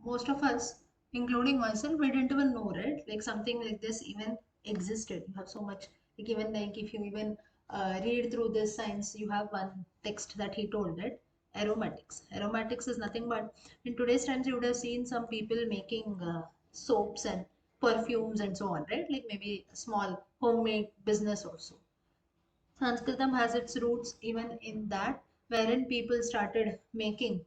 most of us, including myself, we didn't even know, right? Like something like this even existed. You have so much, like even like if you even read through this science, you have one text that he told that aromatics. Aromatics is nothing but in today's times you would have seen some people making soaps and perfumes and so on, right? Like maybe a small homemade business also. Sanskritam has its roots even in that, wherein people started making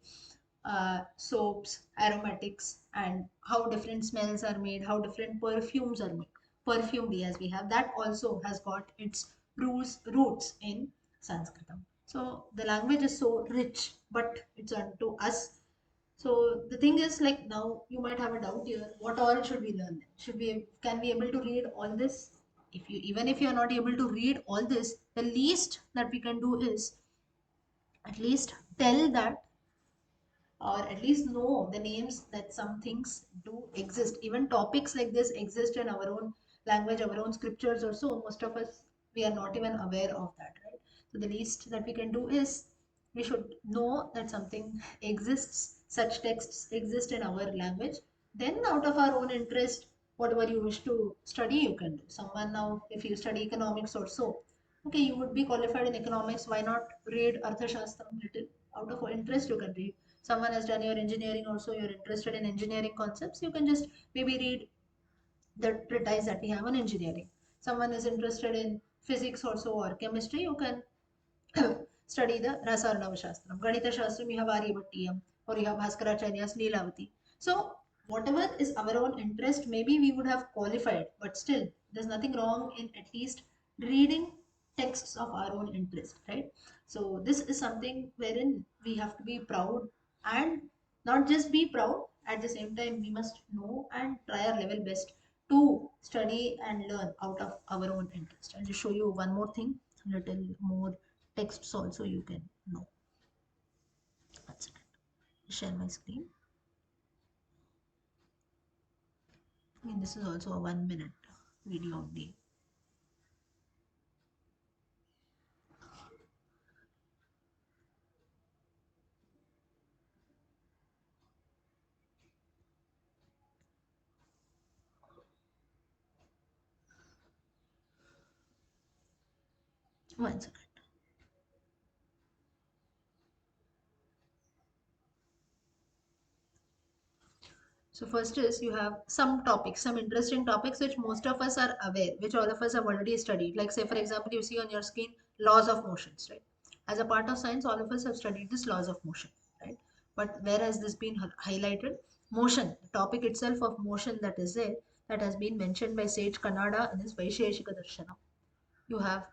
soaps, aromatics, and how different smells are made, how different perfumes are made. Perfumery, as we have, that also has got its roots in Sanskritam. So the language is so rich, but it's unto us. So the thing is, like now you might have a doubt here. What all should we learn? Should we can we able to read all this? If you even if you are not able to read all this, the least that we can do is at least tell that or at least know the names that some things do exist. Even topics like this exist in our own language, our own scriptures also. Most of us, we are not even aware of that, right? So the least that we can do is we should know that something exists, such texts exist in our language. Then out of our own interest, whatever you wish to study, you can do. Someone now, if you study economics or so, okay, you would be qualified in economics. Why not read Arthashastram little? Out of interest, you can read. Someone has done your engineering also, you're interested in engineering concepts, you can just maybe read the treatise that we have on engineering. Someone is interested in physics also or chemistry, you can study the Rasarnava Shastram. Ganita Shastram, you have Aryabhattiyam or you have Bhaskaracharya's Leelavati. So, whatever is our own interest, maybe we would have qualified, but still, there's nothing wrong in at least reading texts of our own interest, right? So, this is something wherein we have to be proud and not just be proud, at the same time, we must know and try our level best to study and learn out of our own interest. I'll just show you one more thing, a little more texts also you can know. One second. Share my screen. And this is also a 1 minute video only. One second. So first is you have some topics, some interesting topics which most of us are aware, which all of us have already studied. Like say for example, you see on your screen laws of motions, right? As a part of science, all of us have studied this laws of motion, right? But where has this been highlighted? Motion, the topic itself of motion that is there, that has been mentioned by Sage Kannada in his Vaisheshika Darshana. You have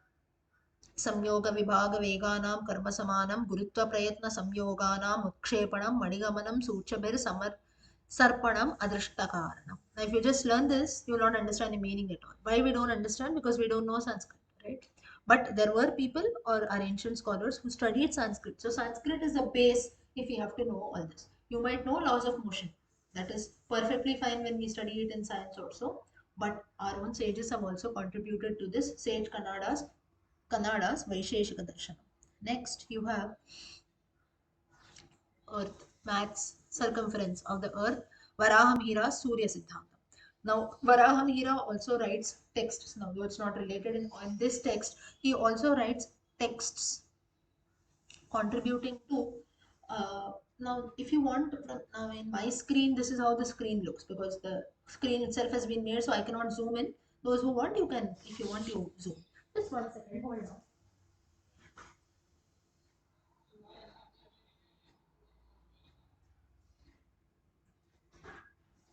संयोग विभाग वेगानां कर्म समानं गुरुत्व प्रयत्न संयोगानाम् उत्क्षेपणं मणिगमनं सूच्यभिर summer sarpanam adrishta karanam. Now, if you just learn this, you will not understand the meaning at all. Why we don't understand? Because we don't know Sanskrit, right? But there were people or our ancient scholars who studied Sanskrit. So Sanskrit is the base if you have to know all this. You might know laws of motion. That is perfectly fine when we study it in science also. But our own sages have also contributed to this sage Kannada's Vaisheshika Darshana. Next, you have Earth, maths, circumference of the Earth, Varahamihira Surya Siddhanta. Now, Varahamihira also writes texts. Now, though it's not related in this text, he also writes texts contributing to. Now, if you want, now in my screen, this is how the screen looks because the screen itself has been made, so I cannot zoom in. Those who want, you can, if you want, you zoom. Just one second, hold on.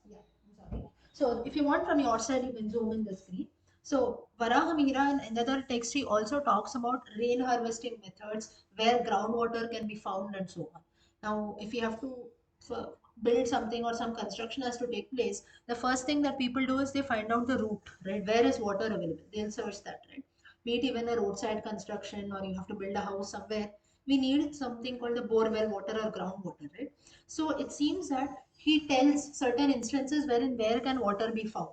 Yeah, I'm sorry. So if you want from your side, you can zoom in the screen. So Varahamihira in another text, he also talks about rain harvesting methods where groundwater can be found and so on. Now, if you have to build something or some construction has to take place, the first thing that people do is they find out the route, right? Where is water available? They'll search that, right? Be it even a roadside construction or you have to build a house somewhere, we need something called the bore well water or groundwater, right? So it seems that he tells certain instances wherein where can water be found.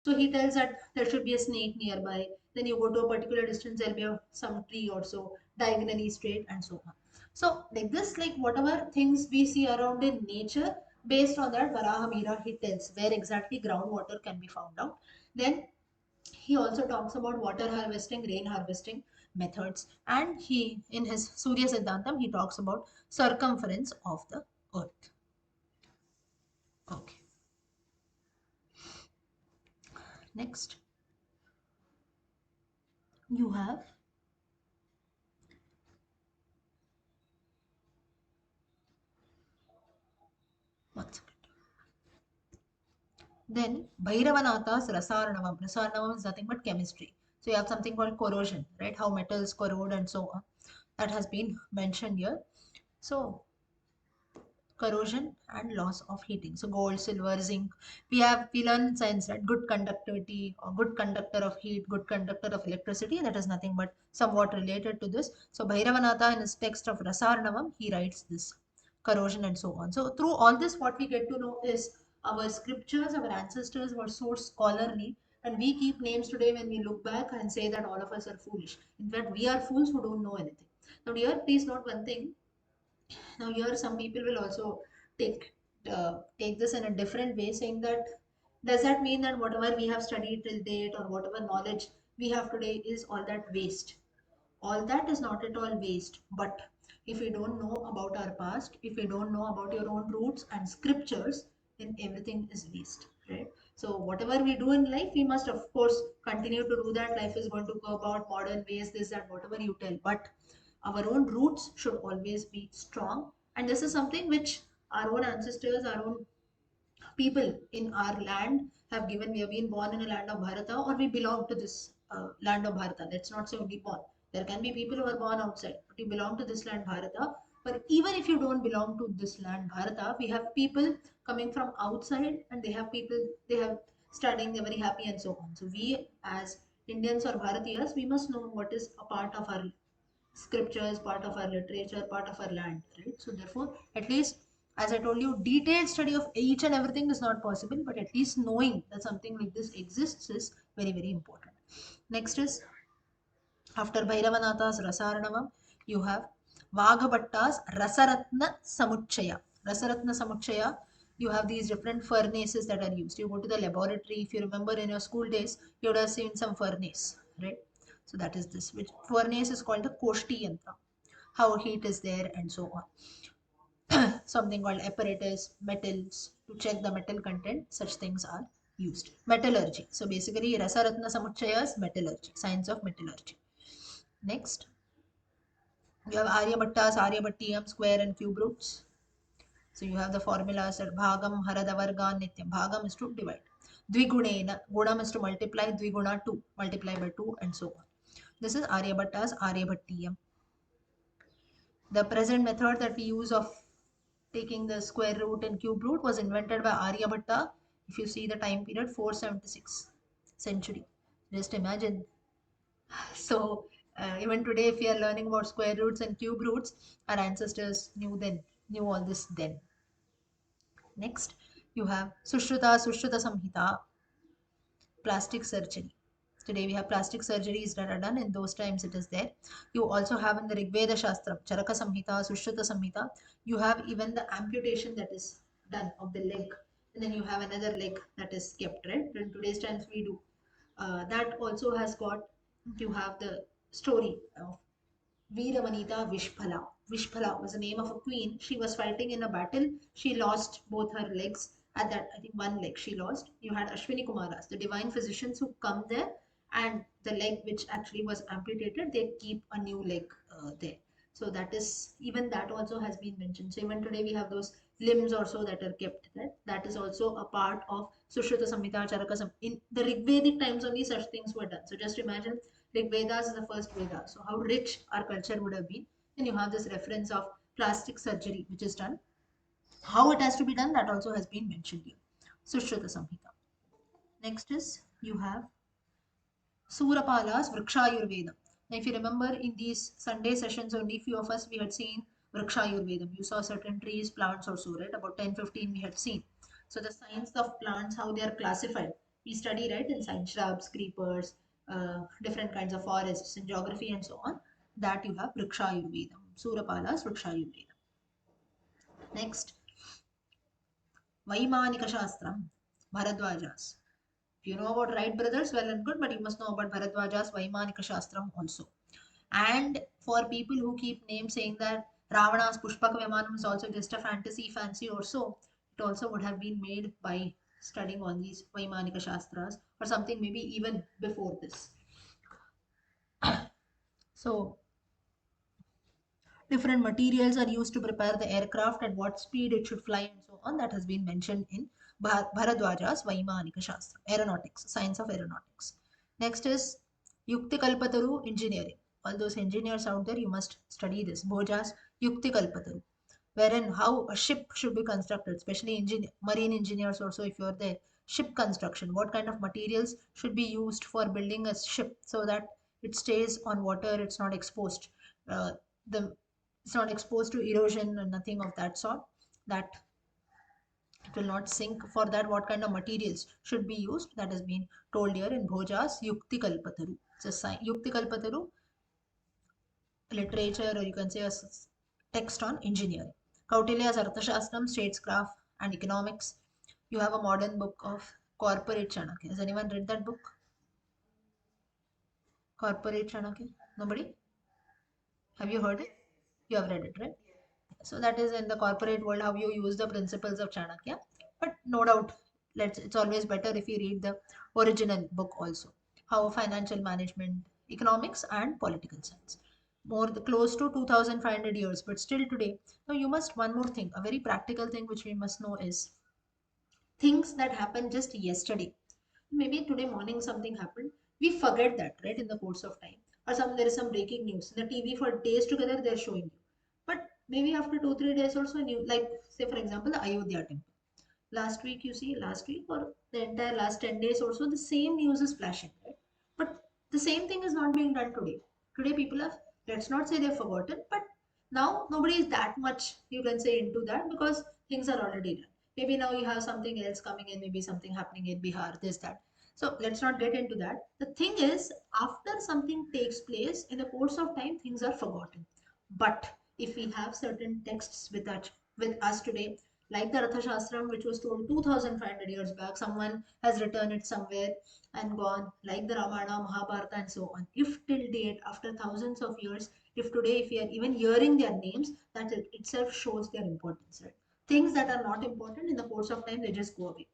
So he tells that there should be a snake nearby. Then you go to a particular distance, there'll be some tree or so diagonally straight and so on. So like this, like whatever things we see around in nature, based on that Varahamihira he tells where exactly groundwater can be found out. Then he also talks about water harvesting, rain harvesting methods, and he in his Surya Siddhantam he talks about circumference of the earth. Okay. Next, you have one second. Then Bhairavanathas Rasaranavam. Rasaranavam is nothing but chemistry. So you have something called corrosion, right? How metals corrode and so on. That has been mentioned here. So corrosion and loss of heating. So gold, silver, zinc. We learn in science that good conductivity or good conductor of heat, good conductor of electricity. That is nothing but somewhat related to this. So Bhairavanatha in his text of Rasarnavam, he writes this corrosion and so on. So through all this, what we get to know is our scriptures, our ancestors were so scholarly, and we keep names today when we look back and say that all of us are foolish. In fact, we are fools who don't know anything. Now, dear, please note one thing. Now here some people will also take this in a different way, saying that does that mean that whatever we have studied till date or whatever knowledge we have today is all that waste? All that is not at all waste. But if you don't know about our past, if you don't know about your own roots and scriptures, then everything is waste, right? So whatever we do in life, we must of course continue to do that. Life is going to go about modern ways, this, that, whatever you tell. But our own roots should always be strong. And this is something which our own ancestors, our own people in our land have given. We have been born in a land of Bharata, or we belong to this land of Bharata. Let's not say only born. There can be people who are born outside, but you belong to this land Bharata. But even if you don't belong to this land Bharata, we have people coming from outside, and they have people, they have studying, they're very happy and so on. So we as Indians or Bharatiyas, we must know what is a part of our scriptures, part of our literature, part of our land, right? So therefore, at least as I told you, detailed study of each and everything is not possible, but at least knowing that something like this exists is very, very important. Next is after Bhairavanatha's Rasaranavam, you have Vaghabhatta's Rasaratna Samuchaya. Rasaratna Samuchaya, you have these different furnaces that are used. You go to the laboratory, if you remember in your school days, you would have seen some furnace, right? So that is this, which furnace is called the Koshti Yantra. How heat is there and so on. Something called apparatus, metals, to check the metal content, such things are used. Metallurgy. So basically, Rasaratna Samuchayas, metallurgy, science of metallurgy. Next, you have Aryabhatta's Aryabhattiyam, square and cube roots. So you have the formulas that Bhagam, Haradavarga, Nityam. Bhagam is to divide. Dvigunena, Gunam is to multiply, Dviguna 2, multiply by 2, and so on. This is Aryabhatta's Aryabhattiyam. The present method that we use of taking the square root and cube root was invented by Aryabhatta. If you see the time period, 476 century. Just imagine. So even today, if we are learning about square roots and cube roots, our ancestors knew all this then. Next, you have Sushruta Samhita, plastic surgery. Today we have plastic surgeries that are done. In those times it is there. You also have in the Rigveda Shastra, Charaka Samhita, Sushruta Samhita, you have even the amputation that is done of the leg. And then you have another leg that is kept, right? In today's times we do. That also has got, you have the story of Veeravanita Vishphala. Vishphala was the name of a queen. She was fighting in a battle. She lost both her legs. At that, I think one leg she lost. You had Ashwini Kumaras, the divine physicians who come there, and the leg which actually was amputated, they keep a new leg there. So that is, even that also has been mentioned. So even today we have those limbs also that are kept there. That is also a part of Sushruta Samhita, Charaka Samhita. In the Rigvedic times only such things were done. So just imagine like Vedas is the first Veda. So how rich our culture would have been. Then you have this reference of plastic surgery which is done. How it has to be done, that also has been mentioned here. Sushruta Samhita. Next is you have Surapala's Vrikshayurveda. Now, if you remember in these Sunday sessions, only few of us we had seen Vrikshayurvedam. You saw certain trees, plants also, right? About 10, 15 we had seen. So the science of plants, how they are classified. We study, right, in science, shrubs, creepers, different kinds of forests, in geography and so on. That you have Vrikshayurvedam. Surapala's Vrikshayurvedam. Next, Vaimanika Shastram, Bharadwajas. If you know about Wright brothers, well and good, but you must know about Bharadwaja's Vaimanika Shastram also. And for people who keep names saying that Ravana's Pushpaka Vimanam is also just a fancy or so, it also would have been made by studying all these Vaimanika Shastras or something maybe even before this. So different materials are used to prepare the aircraft, at what speed it should fly, and so on. That has been mentioned in Bharadwaja's Vaimanika Shastra, aeronautics, science of aeronautics. Next is Yukti Kalpataru, engineering. All those engineers out there, you must study this. Bhoja's Yukti Kalpataru, wherein how a ship should be constructed, especially marine engineers also, if you're there. Ship construction, what kind of materials should be used for building a ship so that it stays on water, it's not exposed. The it's not exposed to erosion and nothing of that sort, that it will not sink. For that, what kind of materials should be used, that has been told here in Bhoja's Yukti Kalpataru. It's a Yukti Kalpataru literature, or you can say a text on engineering. Kautilya's Arthashastram, statescraft and economics. You have a modern book of Corporate Chanakya. Has anyone read that book? Corporate Chanakya? Nobody? Have you heard it? You have read it, right? So that is in the corporate world how you use the principles of Chanakya. But no doubt, it's always better if you read the original book also. How financial management, economics, and political science. Close to 2,500 years, but still today. Now you must one more thing, a very practical thing which we must know is things that happened just yesterday. Maybe today morning something happened. We forget that, right, in the course of time. Or there is some breaking news. In the TV for days together they're showing you. But maybe after 2, 3 days also new, like say for example the Ayodhya temple. Last week you see, last week or the entire last 10 days or so, the same news is flashing, right? But the same thing is not being done today. Today people have, let's not say they've forgotten, but now nobody is that much, you can say, into that because things are already done. Maybe now you have something else coming in, maybe something happening in Bihar, this, that. So let's not get into that. The thing is, after something takes place, in the course of time, things are forgotten. But if we have certain texts with us today, Like the Arthashastram, which was told 2500 years back, someone has written it somewhere and gone, like the Ramayana, Mahabharata, and so on. If till date, after thousands of years, if today, if we are even hearing their names, that itself shows their importance, right? Things that are not important in the course of time, they just go away.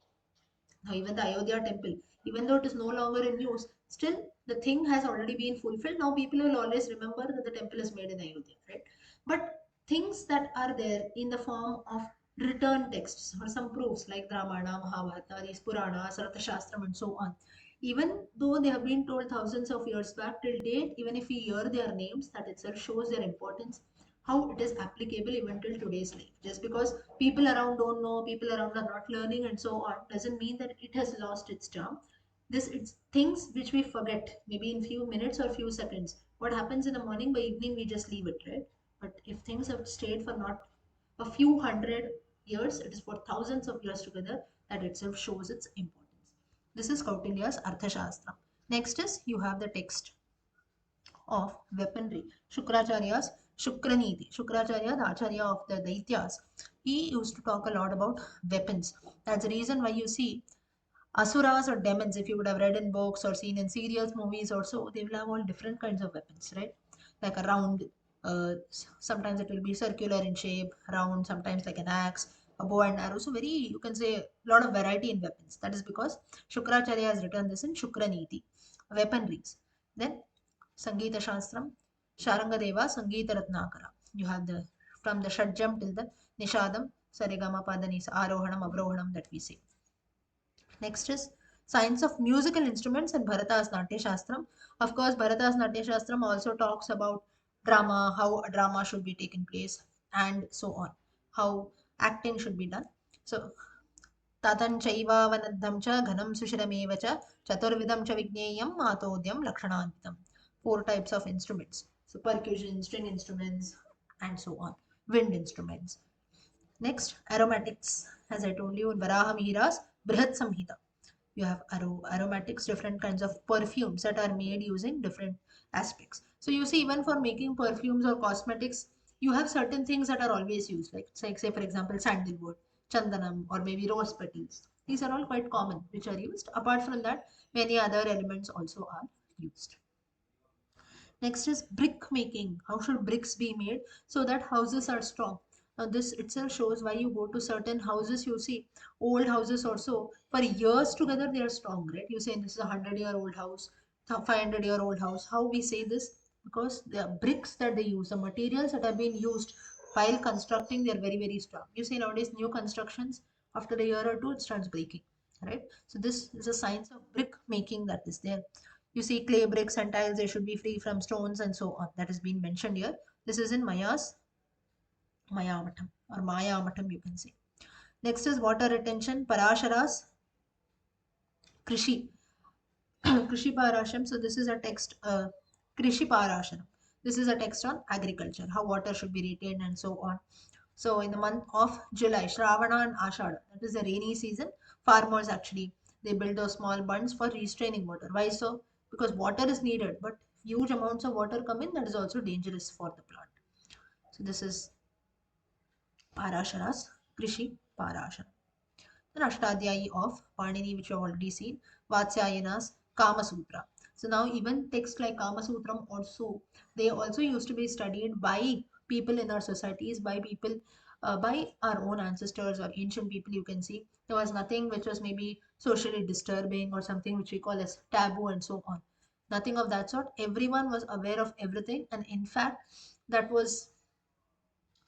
Now, even the Ayodhya temple, even though it is no longer in use, still the thing has already been fulfilled. Now, people will always remember that the temple is made in Ayodhya, right? But things that are there in the form of written texts or some proofs like the Ramayana, Mahabharata, these Puranas, Arthashastram, and so on, even though they have been told thousands of years back till date, even if we hear their names, that itself shows their importance, how it is applicable even till today's life. Just because people around don't know, people around are not learning, and so on, doesn't mean that it has lost its charm. This it's things which we forget maybe in few minutes or few seconds. What happens in the morning, by evening we just leave it, right? But if things have stayed for not a few hundred years, it is for thousands of years together, that itself shows its importance. This is Kautilya's Arthashastra. Next is you have the text of weaponry. Shukracharya's Shukraniti. Shukracharya, the Acharya of the Daityas, he used to talk a lot about weapons. That's the reason why you see Asuras or demons, if you would have read in books or seen in serials, movies or so, they will have all different kinds of weapons, right? Like a round, sometimes it will be circular in shape, round, sometimes like an axe, a bow and arrow. So very, you can say, a lot of variety in weapons. That is because Shukracharya has written this in Shukraniti, weaponries. Then Sangeeta Shastram, Sharangadeva, Sangeeta Ratnakara. You have the from the Shadjam till the Nishadam, Saregama Padanisa, Arohanam, Avrohanam that we say. Next is science of musical instruments and Bharata's Natya Shastram. Of course, Bharata's Natya Shastram also talks about drama, how a drama should be taken place, and so on, how acting should be done. So, ततं चैवावनद्धं च घनं सुशिरमेव च चतुर्विधं च विज्ञेयं मातोद्यं लक्षणान्वितं. Four types of instruments. So percussion, string instruments, and so on. Wind instruments. Next, aromatics. As I told you, in Varaha Mihira's Brihat Samhita, you have aromatics, different kinds of perfumes that are made using different aspects. So you see, even for making perfumes or cosmetics, you have certain things that are always used, like say for example, sandalwood, chandanam, or maybe rose petals. These are all quite common, which are used. Apart from that, many other elements also are used. Next is brick making. How should bricks be made so that houses are strong? Now, this itself shows why you go to certain houses. You see, old houses also, for years together, they are strong, right? You say this is a 100-year-old house, 500-year-old house. How we say this? Because the bricks that they use, the materials that are being used while constructing, they are very, very strong. You see, nowadays, new constructions, after a year or two, it starts breaking, right? So, this is a science of brick making that is there. You see clay bricks and tiles, they should be free from stones and so on. That has been mentioned here. This is in Maya's Mayamatam or Mayamatam, you can say. Next is water retention, Parashara's Krishi. Krishi Parasham. So this is a text, Krishi Parasharam. This is a text on agriculture, how water should be retained and so on. So in the month of July, Shravana and Ashada, that is the rainy season, farmers actually, they build those small bunds for restraining water. Why so? Because water is needed, but huge amounts of water come in, that is also dangerous for the plant. So this is Parashara's Krishi Parashara. Then Ashtadhyayi of Panini, which you have already seen, Vatsyayana's Kama Sutra. So now even texts like Kama Sutram also, they also used to be studied by people in our societies, by people, by our own ancestors or ancient people. You can see there was nothing which was maybe socially disturbing or something which we call as taboo and so on. Nothing of that sort. Everyone was aware of everything, and in fact, that was,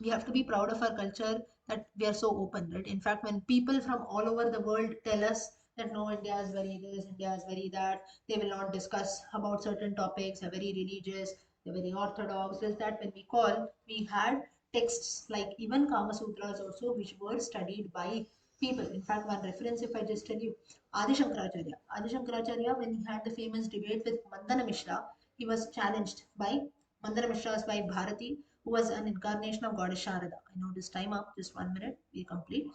we have to be proud of our culture that we are so open, right? In fact, when people from all over the world tell us that no, India is very this, India is very that, they will not discuss about certain topics, are very religious, they're very orthodox, is that when we call, we had texts like even Kama Sutras also, which were studied by people. In fact, one reference, if I just tell you, Adi Shankaracharya, when he had the famous debate with Mandana Mishra, he was challenged by Mandana Mishra's wife Bharati, who was an incarnation of goddess Sharada. I know this time up, just 1 minute, we complete.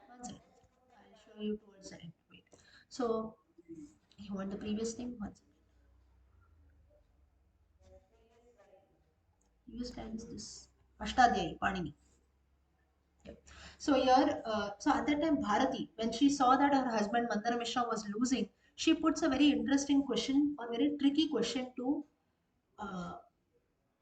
One second. I'll show you towards the end. Wait. So, you want the previous thing? One second. Previous slide is this. Ashtadhyayi, Panini. Yep. So here, so at that time, Bharati, when she saw that her husband Mandara Mishra was losing, she puts a very interesting question or very tricky question to uh,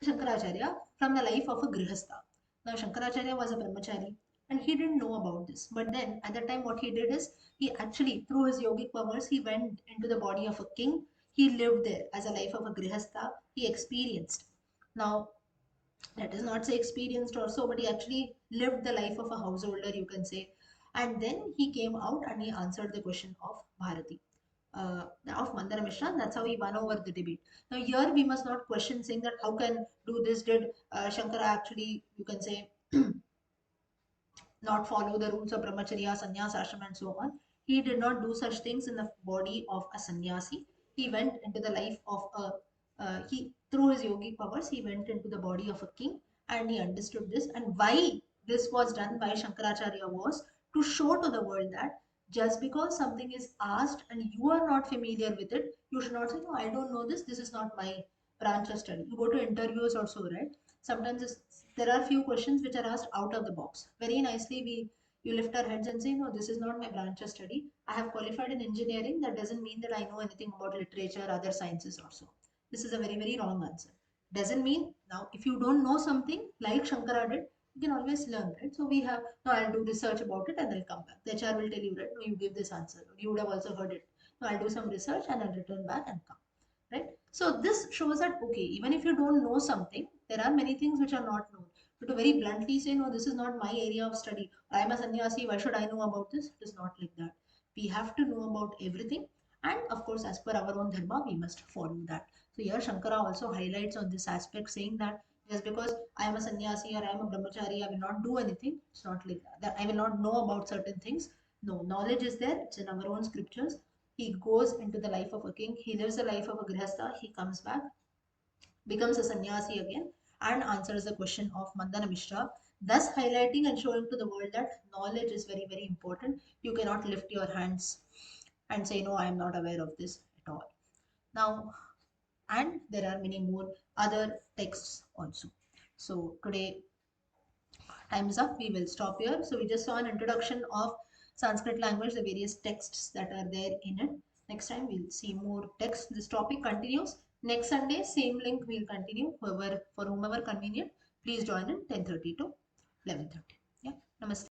Shankaracharya from the life of a grihastha. Now Shankaracharya was a brahmachari and he didn't know about this. But then at that time, what he did is he actually, through his yogic powers, he went into the body of a king. He lived there as a life of a grihastha. He experienced. Now let us not say experienced or so, but he actually lived the life of a householder, you can say. And then he came out and he answered the question of Bharati, of Mandara Mishra. That's how he won over the debate. Now, here we must not question saying that how can do this? Did Shankara actually, you can say, not follow the rules of brahmacharya, sannyas, ashram, and so on. He did not do such things in the body of a sannyasi. He went into the life of a he through his yogic powers. He went into the body of a king, and he understood this. And why this was done by Shankaracharya was to show to the world that just because something is asked and you are not familiar with it, you should not say, "No, I don't know this. This is not my branch of study." You go to interviews also, right? Sometimes there are few questions which are asked out of the box. Very nicely, you lift our heads and say, "No, this is not my branch of study. I have qualified in engineering. That doesn't mean that I know anything about literature, other sciences also." This is a very, very wrong answer. Doesn't mean now if you don't know something like Shankara did, you can always learn, right? So we have, no, I'll do research about it and I'll come back. The HR will tell you, right? No, you give this answer. You would have also heard it. No, I'll do some research and I'll return back and come, right? So this shows that okay, even if you don't know something, there are many things which are not known. But to very bluntly say, no, this is not my area of study, I'm a sannyasi, why should I know about this? It is not like that. We have to know about everything, and of course as per our own dharma we must follow that. So here Shankara also highlights on this aspect, saying that just because I am a sannyasi or I am a brahmachari, I will not do anything. It's not like that, that I will not know about certain things. No, knowledge is there, it's in our own scriptures. He goes into the life of a king, he lives the life of a grihastha, he comes back, becomes a sannyasi again, and answers the question of Mandana Mishra, thus highlighting and showing to the world that knowledge is very, very important. You cannot lift your hands and say, "No, I am not aware of this at all." Now, and there are many more other texts also. So, today time is up. We will stop here. So we just saw an introduction of Sanskrit language, the various texts that are there in it. Next time we'll see more text. This topic continues. Next Sunday, same link we'll continue. Whoever, for whomever convenient, please join in 10:30 to 11:30. Yeah. Namaste.